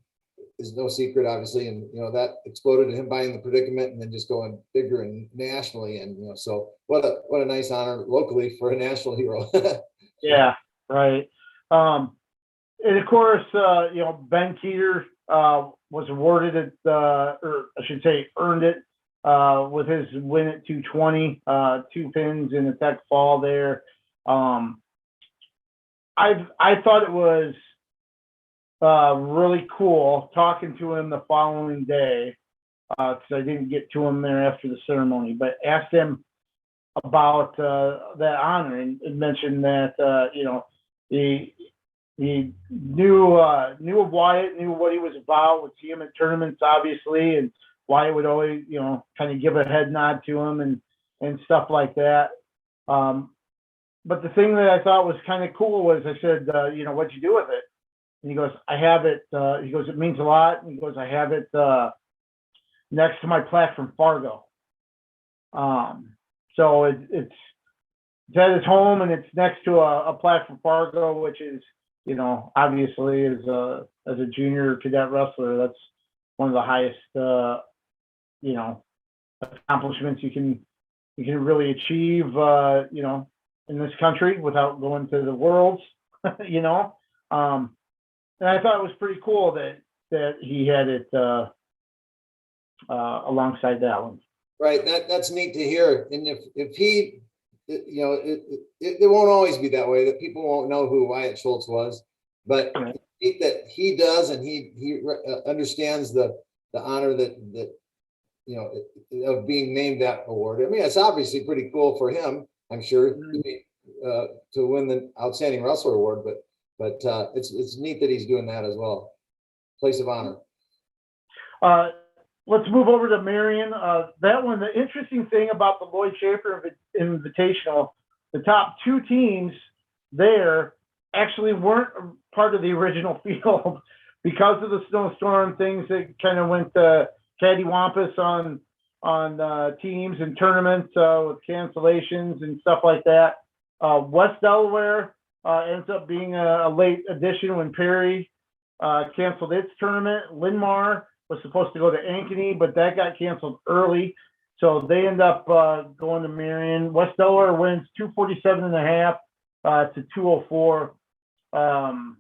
is no secret, obviously. And, that exploded to him buying the Predicament and then just going bigger and nationally. And, so what a nice honor locally for a national hero. Yeah, right. And of course, Ben Keeter was awarded it, or I should say earned it, with his win at 220, 2 pins in the tech fall there. I thought it was really cool talking to him the following day, because I didn't get to him there after the ceremony, but asked him about that honor and mentioned that he knew of Wyatt, knew what he was about, would see him at tournaments, obviously, and Wyatt would always, kind of give a head nod to him and stuff like that. But the thing that I thought was kind of cool was I said, what'd you do with it? And he goes, I have it. He goes, it means a lot. And he goes, I have it next to my plaque from Fargo. So it's at his home, and it's next to a plaque from Fargo, which is, obviously as a junior cadet wrestler, that's one of the highest, accomplishments you can really achieve, in this country without going to the worlds, and I thought it was pretty cool that he had it alongside that one. Right. That's neat to hear. And if he, it won't always be that way, that people won't know who Wyatt Schultz was, but Right. that he does, and he understands the honor that of being named that award. I mean, it's obviously pretty cool for him, I'm sure, to win the Outstanding Wrestler Award, but it's neat that he's doing that as well. Place of honor. Let's move over to Marion. That one, the interesting thing about the Loyd Shaffer Invitational, the top 2 teams there actually weren't part of the original field because of the snowstorm. Things that kind of went cattywampus on teams and tournaments with cancellations and stuff like that. West Delaware ends up being a late addition when Perry canceled its tournament. Linmar was supposed to go to Ankeny, but that got canceled early. So they end up going to Marion. West Delaware wins 247.5 to 204. The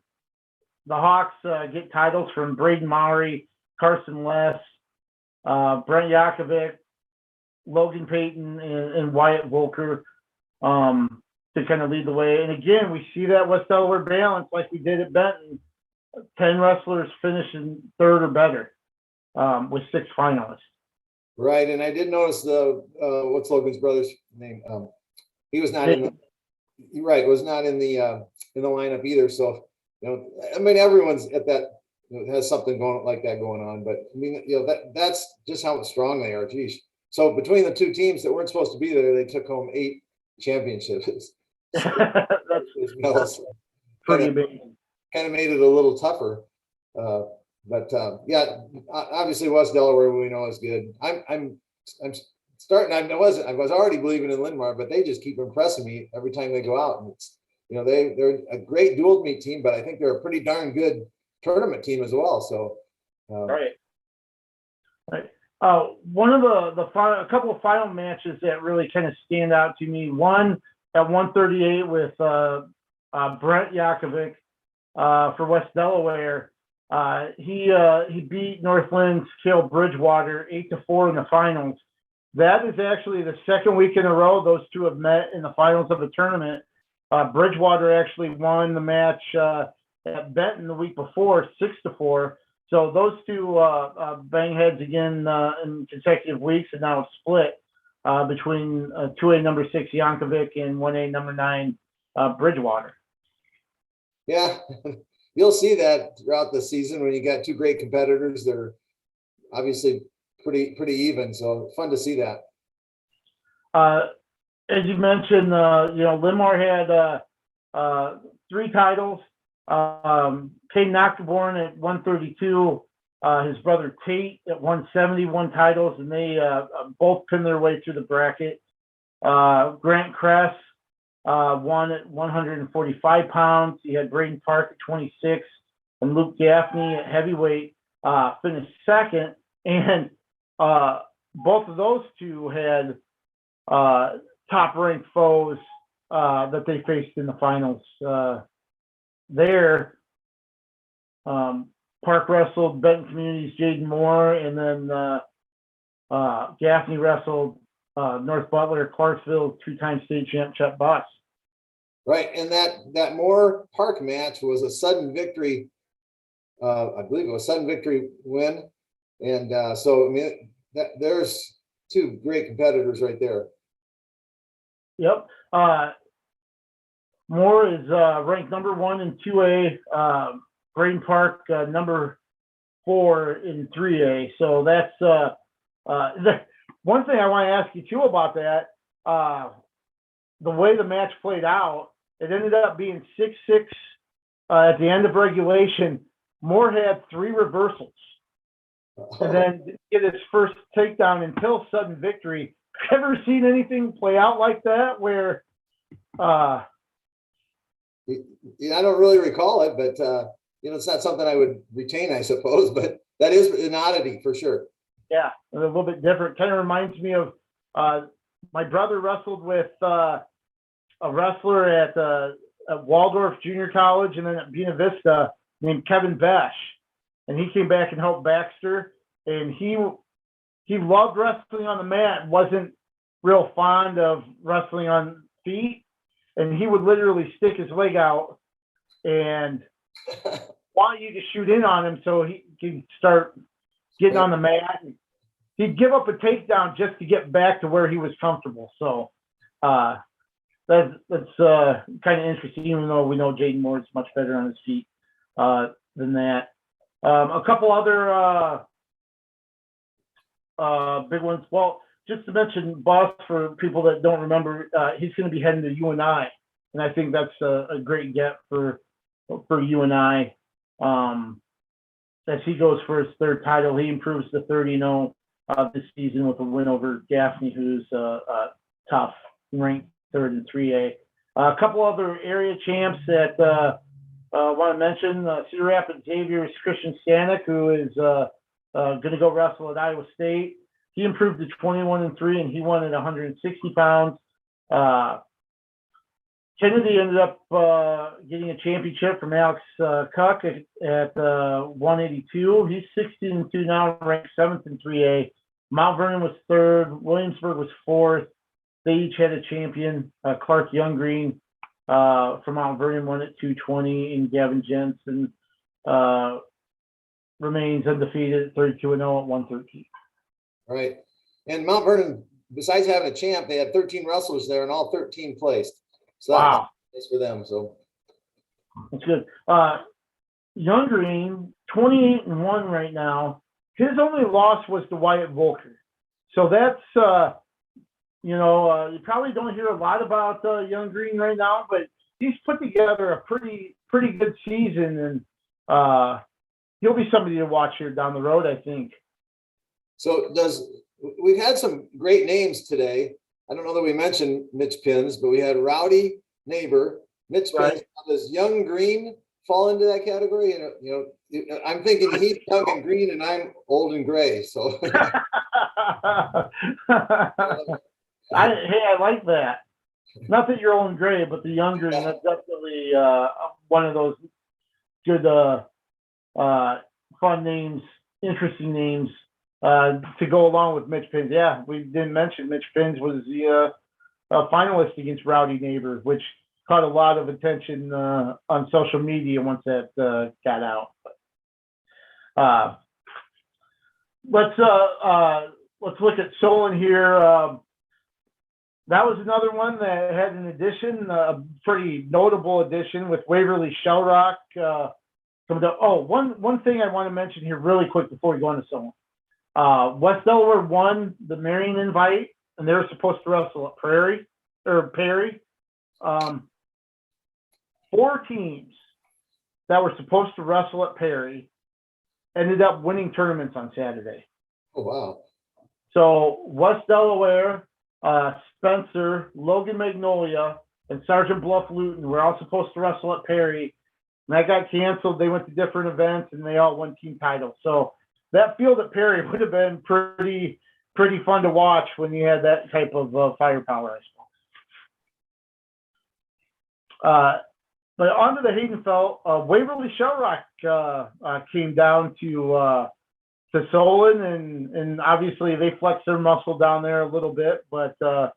Hawks get titles from Braden Mowry, Carson Less, Brent Yakovic, Logan Payton, and Wyatt Volker to kind of lead the way. And again, we see that West Delaware balance like we did at Benton. 10 wrestlers finishing 3rd or better with 6 finalists. Right. And I did notice what's Logan's brother's name? He was not in the, you're right, was not in the lineup either. So, I mean, everyone's at that, has something like that going on, but I mean, that's just how strong they are. Geez. So between the two teams that weren't supposed to be there, they took home 8 championships. That's pretty amazing. Kind of made it a little tougher. Yeah, obviously West Delaware we know is good. I'm starting. I was already believing in Linn-Mar, but they just keep impressing me every time they go out. And it's, they're a great dual meet team, but I think they're a pretty darn good tournament team as well. So right. One of a couple of final matches that really kind of stand out to me. One at 138 with Brent Yakovic for West Delaware. He beat Northland's Cale Bridgewater 8-4 in the finals. That is actually the second week in a row those two have met in the finals of the tournament. Bridgewater actually won the match at Benton the week before, 6-4. So those two bang heads again in consecutive weeks, and now split between 2A number 6 Yankovic and 1A number 9 Bridgewater. Yeah, you'll see that throughout the season when you got two great competitors. They're obviously pretty even, so fun to see that. As you mentioned, Linn-Mar had 3 titles. Kane Nocturborn at 132, his brother Tate at 170 won titles, and they both pinned their way through the bracket. Grant Kress won at 145 pounds. He had Braden Park at 26, and Luke Gaffney at heavyweight finished second. And both of those two had top-ranked foes that they faced in the finals. There, Park wrestled Benton Community's Jaden Moore, and then Gaffney wrestled North Butler, Clarksville, 2-time state champ Chet Buss. Right, and that Moore Park match was a sudden victory. I believe it was a sudden victory win, and so I mean there's 2 great competitors right there. Yep. Moore is ranked number 1 in 2A. Braden Park number 4 in 3A. So that's the one thing I want to ask you too about that. The way the match played out, it ended up being 6-6 at the end of regulation. Moore had 3 reversals, and then get his first takedown until sudden victory. Ever seen anything play out like that where? I don't really recall it, but it's not something I would retain, I suppose. But that is an oddity for sure. Yeah, a little bit different. Kind of reminds me of my brother wrestled with a wrestler at Waldorf Junior College and then at Buena Vista named Kevin Besh, and he came back and helped Baxter, and he loved wrestling on the mat, wasn't real fond of wrestling on feet. And he would literally stick his leg out and want you to shoot in on him so he could start getting on the mat. He'd give up a takedown just to get back to where he was comfortable. So that's kind of interesting, even though we know Jaden Moore is much better on his feet than that. A couple other big ones. Well, just to mention Buss, for people that don't remember, he's going to be heading to UNI, and I think that's a great get for UNI. As he goes for his 3rd title, he improves to 30-0 this season with a win over Gaffney, who's tough, ranked 3rd in 3A. A couple other area champs that I want to mention: Cedar Rapids Xavier's Christian Stanek, who is going to go wrestle at Iowa State. He improved to 21-3, and he won at 160 pounds. Kennedy ended up getting a championship from Alex Cuck at 182. He's 16-2 now, ranked 7th in 3A. Mount Vernon was 3rd. Williamsburg was 4th. They each had a champion. Clark Younggreen from Mount Vernon won at 220, and Gavin Jensen remains undefeated at 32-0 at 113. Right. And Mount Vernon, besides having a champ, they had 13 wrestlers there, and all 13 placed. So wow, that's for them. So that's good. Younggreen, 28-1 right now. His only loss was to Wyatt Volker. So that's, you probably don't hear a lot about Young Green right now, but he's put together a pretty good season, and he'll be somebody to watch here down the road, I think. So we've had some great names today. I don't know that we mentioned Mitch Pins, but we had Rowdy Neighbor, Mitch Right. Pins. Does Young Green fall into that category? I'm thinking he's young and green, and I'm old and gray. So I like that. Not that you're old and gray, but the Young Green, that's definitely one of those good, fun names, interesting names to go along with Mitch Pins. Yeah, we didn't mention Mitch Pins was the finalist against Rowdy Neighbor, which caught a lot of attention on social media once that got out. Let's look at Solon here. That was another one that had an addition, a pretty notable addition with Waverly Shellrock. One thing I want to mention here really quick before we go into Solon. West Delaware won the Marion invite, and they were supposed to wrestle at Perry. 4 teams that were supposed to wrestle at Perry ended up winning tournaments on Saturday. Oh, wow. So West Delaware, Spencer, Logan Magnolia, and Sergeant Bluff Luton were all supposed to wrestle at Perry. And that got canceled. They went to different events, and they all won team titles. So that field at Perry would have been pretty fun to watch when you had that type of firepower, I suppose. But on to the Hadenfeldt, Waverly Shellrock came down to Solon, and obviously they flexed their muscle down there a little bit, but a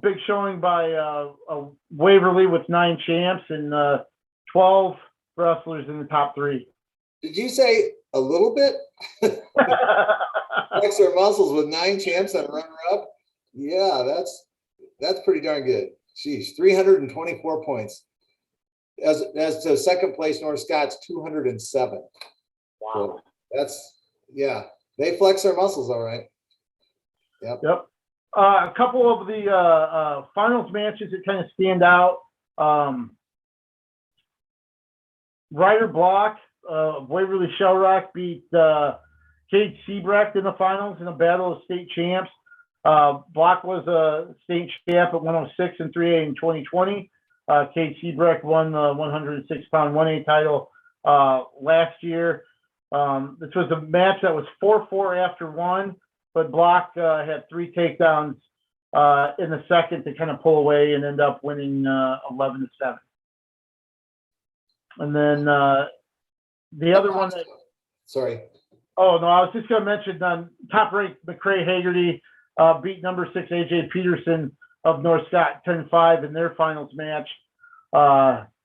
big showing by Waverly with 9 champs and 12 wrestlers in the top 3. Did you say a little bit? Flex their muscles with 9 champs and runner-up. Yeah, that's pretty darn good. Sheesh, 324 points. As to second place, North Scott's 207. Wow. So they flex their muscles all right. Yep. A couple of the finals matches that kind of stand out. Ryder Block of Waverly Shellrock beat Cade Sebrecht in the finals in a battle of state champs. Block was a state champ at 106 and 3A in 2020. Cade Sebrecht won the 106-pound 1A title last year. This was a match that was 4-4 after 1, but Block had 3 takedowns in the second to kind of pull away and end up winning 11-7. And then the other one that... Sorry. Oh, no, I was just going to mention top-ranked McCray Hagerty beat number 6 AJ Peterson of North Scott 10-5 in their finals match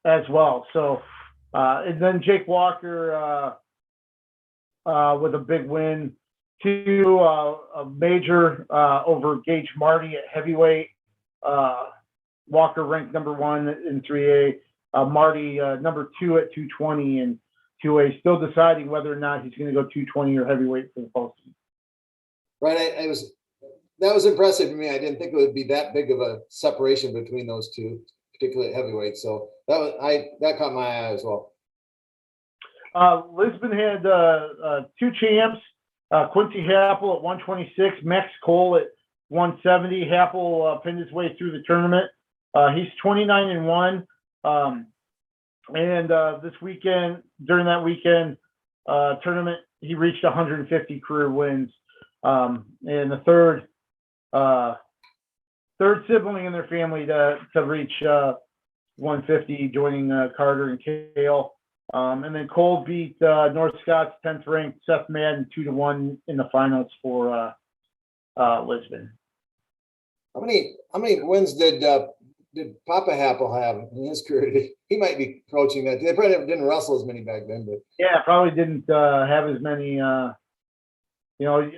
as well. So, and then Jake Walker with a big win to a major over Gage Marty at heavyweight. Walker ranked number 1 in 3A. Marty number 2 at 220 and 2A. Still deciding whether or not he's going to go 220 or heavyweight for the postseason. Right, that was impressive to me. I didn't think it would be that big of a separation between those two, particularly at heavyweight. So that caught my eye as well. Lisbon had 2 champs. Quincy Happel at 126, Max Cole at 170. Happel pinned his way through the tournament. He's 29-1. And this weekend, during that weekend tournament, he reached 150 career wins. And the third sibling in their family to reach 150, joining Carter and Kale. And then Cole beat North Scott's 10th ranked Seth Madden 2-1 in the finals for Lisbon. How many wins did Papa Happel have in his career? He might be approaching that. They probably didn't wrestle as many back then, but yeah, probably didn't have as many.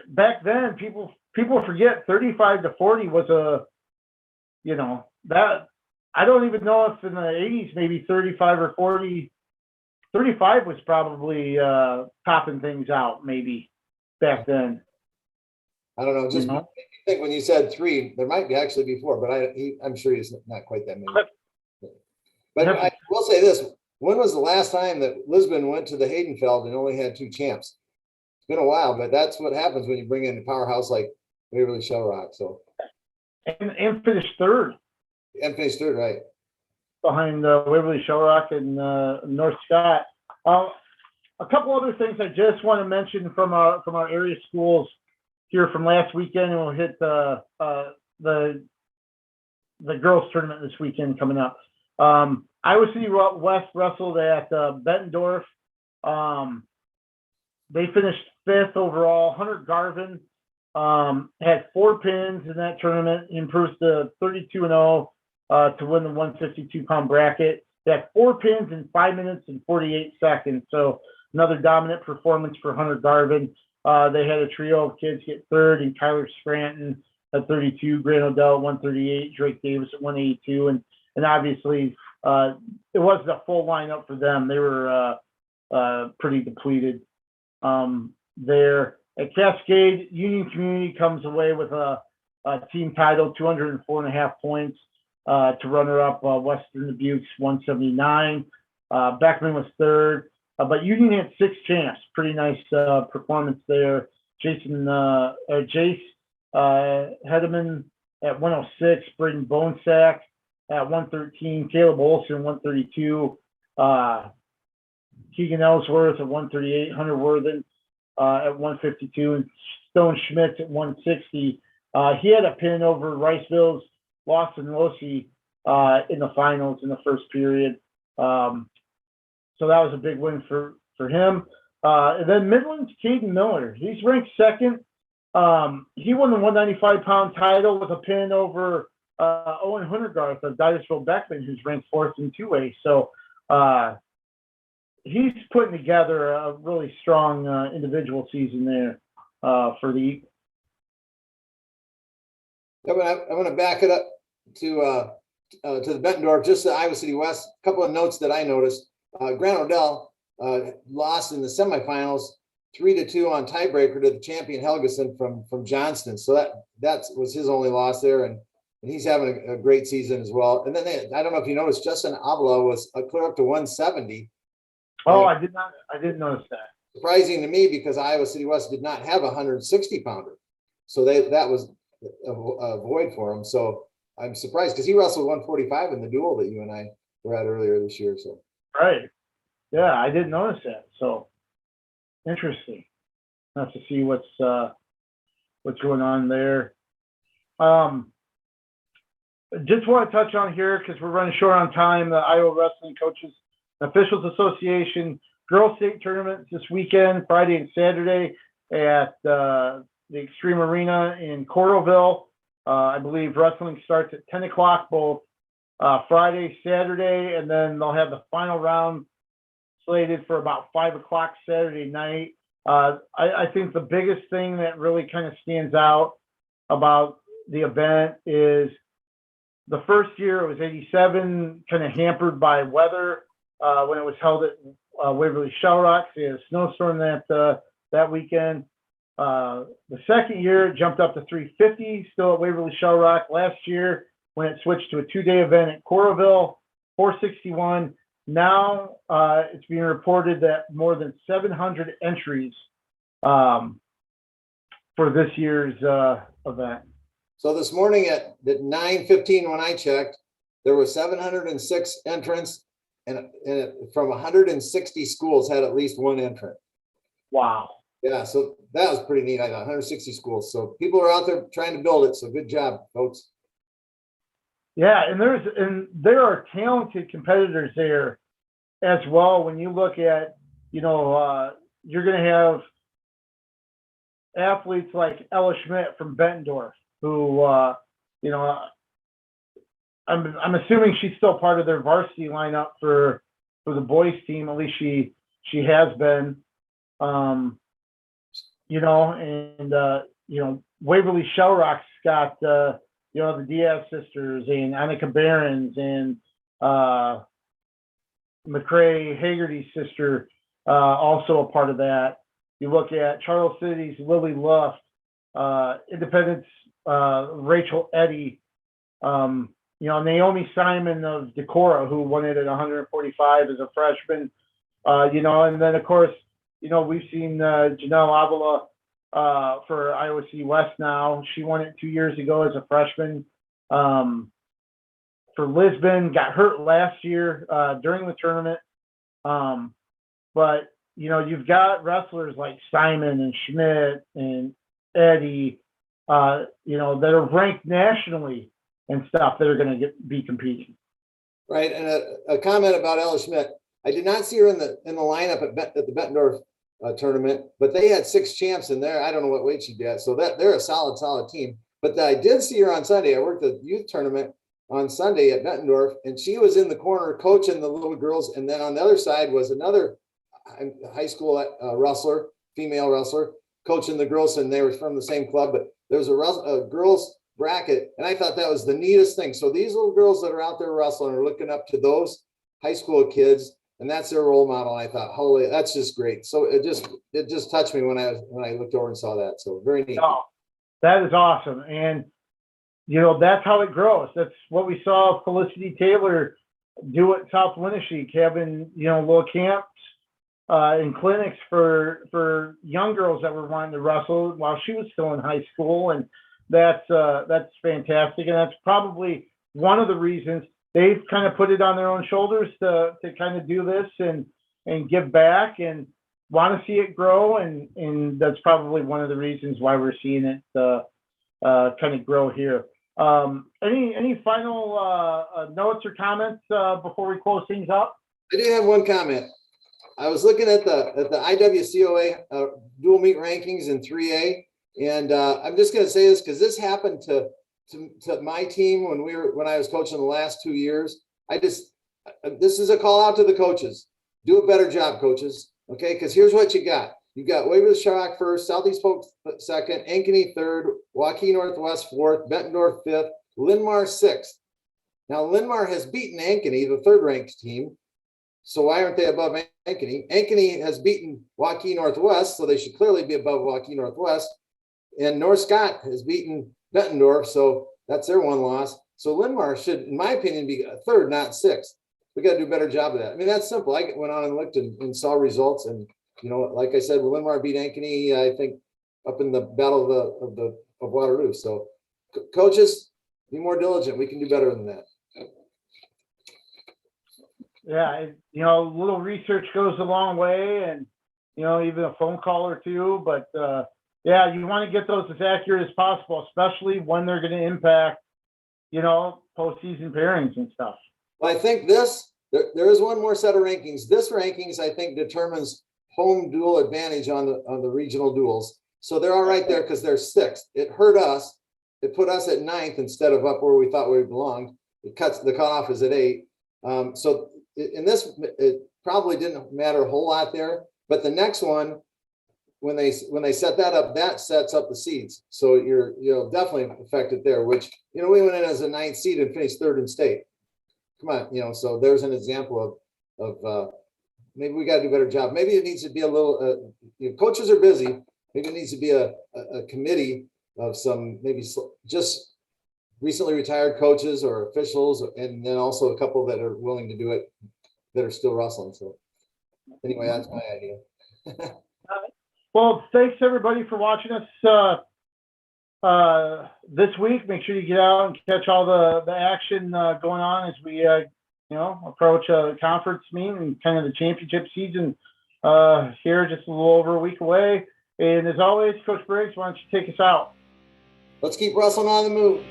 Back then people forget 35-40 was that I don't even know if in the 80s maybe 35 or 40. 35 was probably topping things out maybe back then. I don't know, just Mhm. I think when you said 3, there might be actually be 4, but I'm sure he's not quite that many. But I will say this, when was the last time that Lisbon went to the Hadenfeldt and only had 2 champs? It's been a while, but that's what happens when you bring in a powerhouse like Waverly Shell Rock. So And finished third and finished third, right? behind Waverly Shell Rock and North Scott. A couple other things I just want to mention from our area schools here from last weekend, and we'll hit the girls tournament this weekend coming up. Iowa City West wrestled at Bettendorf. They finished 5th overall. Hunter Garvin had 4 pins in that tournament. He improves to 32-0 to win the 152-pound bracket. They had 4 pins in 5 minutes and 48 seconds. So another dominant performance for Hunter Garvin. They had a trio of kids get 3rd, and Kyler Scranton at 32, Grant Odell at 138, Drake Davis at 182, and obviously it wasn't a full lineup for them. They were pretty depleted there. At Cascade, Union Community comes away with a team title, 204.5 points to runner-up Western Dubuque's 179. Beckman was 3rd, but Union had 6 champs. Pretty nice performance there. Jace Hedeman at 106, Braden Bonesack at 113, Caleb Olson 132, Keegan Ellsworth at 138, Hunter Worthen at 152, and Stone Schmitz at 160. He had a pin over Riceville's Lawson Losi in the finals in the first period. So that was a big win for him. And then Midland's Caden Miller. He's ranked 2nd. He won the 195-pound title with a pin over Owen Huntergarth of Dyersville Beckman, who's ranked 4th in 2A. So he's putting together a really strong individual season there for the Eagles. I'm going to back it up to the Bettendorf, just the Iowa City West. A couple of notes that I noticed. Grant Odell lost in the semifinals 3-2 on tiebreaker to the champion Helgeson from Johnston. So that was his only loss there, and he's having a great season as well. And then I don't know if you noticed, Justin Avila was clear up to 170. Oh, I didn't notice that. Surprising to me because Iowa City West did not have a 160-pounder, so that was a void for him. So I'm surprised because he wrestled 145 in the duel that you and I were at earlier this year. So right, yeah, I didn't notice that. So interesting. Have to see what's going on there. Just want to touch on here because we're running short on time. The Iowa Wrestling Coaches and Officials Association Girls State Tournament this weekend, Friday and Saturday at the Extreme Arena in Coralville. I believe wrestling starts at 10 o'clock both Friday, Saturday, and then they'll have the final round slated for about 5 o'clock Saturday night. I think the biggest thing that really kind of stands out about the event is the first year it was 87, kind of hampered by weather when it was held at Waverly Shell Rock. They had a snowstorm that weekend. The second year it jumped up to 350, still at Waverly Shell Rock. Last year when it switched to a 2-day event at Coralville, 461. Now it's being reported that more than 700 entries for this year's event. So this morning at 9:15 when I checked, there were 706 entrants, and from 160 schools had at least one entrant. Wow. Yeah, so that was pretty neat. I thought 160 schools. So people are out there trying to build it. So good job, folks. Yeah, and there are talented competitors there as well. When you look at, you're going to have athletes like Ella Schmidt from Bettendorf, who, I'm assuming she's still part of their varsity lineup for the boys team. At least she has been, Waverly Shell Rock's got, the Diaz sisters and Annika Behrens and McCrae Hagerty's sister, also a part of that. You look at Charles City's Lily Luft, Independence, Rachel Eddy, Naomi Simon of Decorah, who won it at 145 as a freshman, and then of course, we've seen Janelle Avila for Iowa City West now. She won it 2 years ago as a freshman. For Lisbon, got hurt last year during the tournament. But you've got wrestlers like Simon and Schmidt and Eddie, that are ranked nationally and stuff that are going to be competing. Right, and a comment about Ella Schmidt. I did not see her in the lineup at the Bettendorf tournament, but they had 6 champs in there. I don't know what weight she did, so that they're a solid team. But I did see her on Sunday. I worked the youth tournament on Sunday at Bettendorf, and she was in the corner coaching the little girls. And then on the other side was another high school wrestler, female wrestler, coaching the girls, and they were from the same club. But there was a girls bracket, and I thought that was the neatest thing. So these little girls that are out there wrestling are looking up to those high school kids, and that's their role model. I thought, holy, that's just great. So it just touched me when I looked over and saw that. So very neat. Oh, that is awesome. And that's how it grows. That's what we saw Felicity Taylor do at South Winneshiek, having, little camps and clinics for young girls that were wanting to wrestle while she was still in high school. And that's fantastic. And that's probably one of the reasons they've kind of put it on their own shoulders to kind of do this and give back and want to see it grow. And that's probably one of the reasons why we're seeing it kind of grow here. Any final notes or comments before we close things up? I do have one comment. I was looking at the IWCOA dual meet rankings in 3A, and I'm just going to say this because this happened to my team when I was coaching the last 2 years. This is a call out to the coaches. Do a better job, coaches. Okay, because here's what you got. You got Waverly-Shawrock first, Southeast Polk second, Ankeny third, Waukee Northwest fourth, Bettendorf fifth, Linn-Mar sixth. Now Linn-Mar has beaten Ankeny, the third ranked team. So why aren't they above Ankeny? Ankeny has beaten Waukee Northwest, so they should clearly be above Waukee Northwest. And North Scott has beaten Bettendorf, so that's their one loss. So Linn-Mar should, in my opinion, be a third, not sixth. We got to do a better job of that. I mean, that's simple. I went on and looked and saw results, and like I said, Linn-Mar beat Ankeny, I think, up in the Battle of Waterloo. So, coaches, be more diligent. We can do better than that. Yeah, a little research goes a long way, and even a phone call or two. But yeah, you want to get those as accurate as possible, especially when they're going to impact, postseason pairings and stuff. Well, I think there is one more set of rankings. This rankings, I think, determines home dual advantage on the regional duels. So they're all right there because they're sixth. It hurt us. It put us at ninth instead of up where we thought we belonged. The cutoff is at 8. So in this, it probably didn't matter a whole lot there. But the next one, when they set that up, that sets up the seeds. So you're definitely affected there. Which we went in as a 9th seed and finished 3rd in state. Come on, so there's an example of maybe we got to do a better job. Maybe it needs to be a little. Coaches are busy. Maybe it needs to be a committee of some maybe just recently retired coaches or officials, and then also a couple that are willing to do it that are still wrestling. So anyway, that's my idea. Well, thanks everybody for watching us this week. Make sure you get out and catch all the action going on as we approach a conference meet and kind of the championship season here just a little over a week away. And as always, Coach Briggs, why don't you take us out? Let's keep wrestling on the move.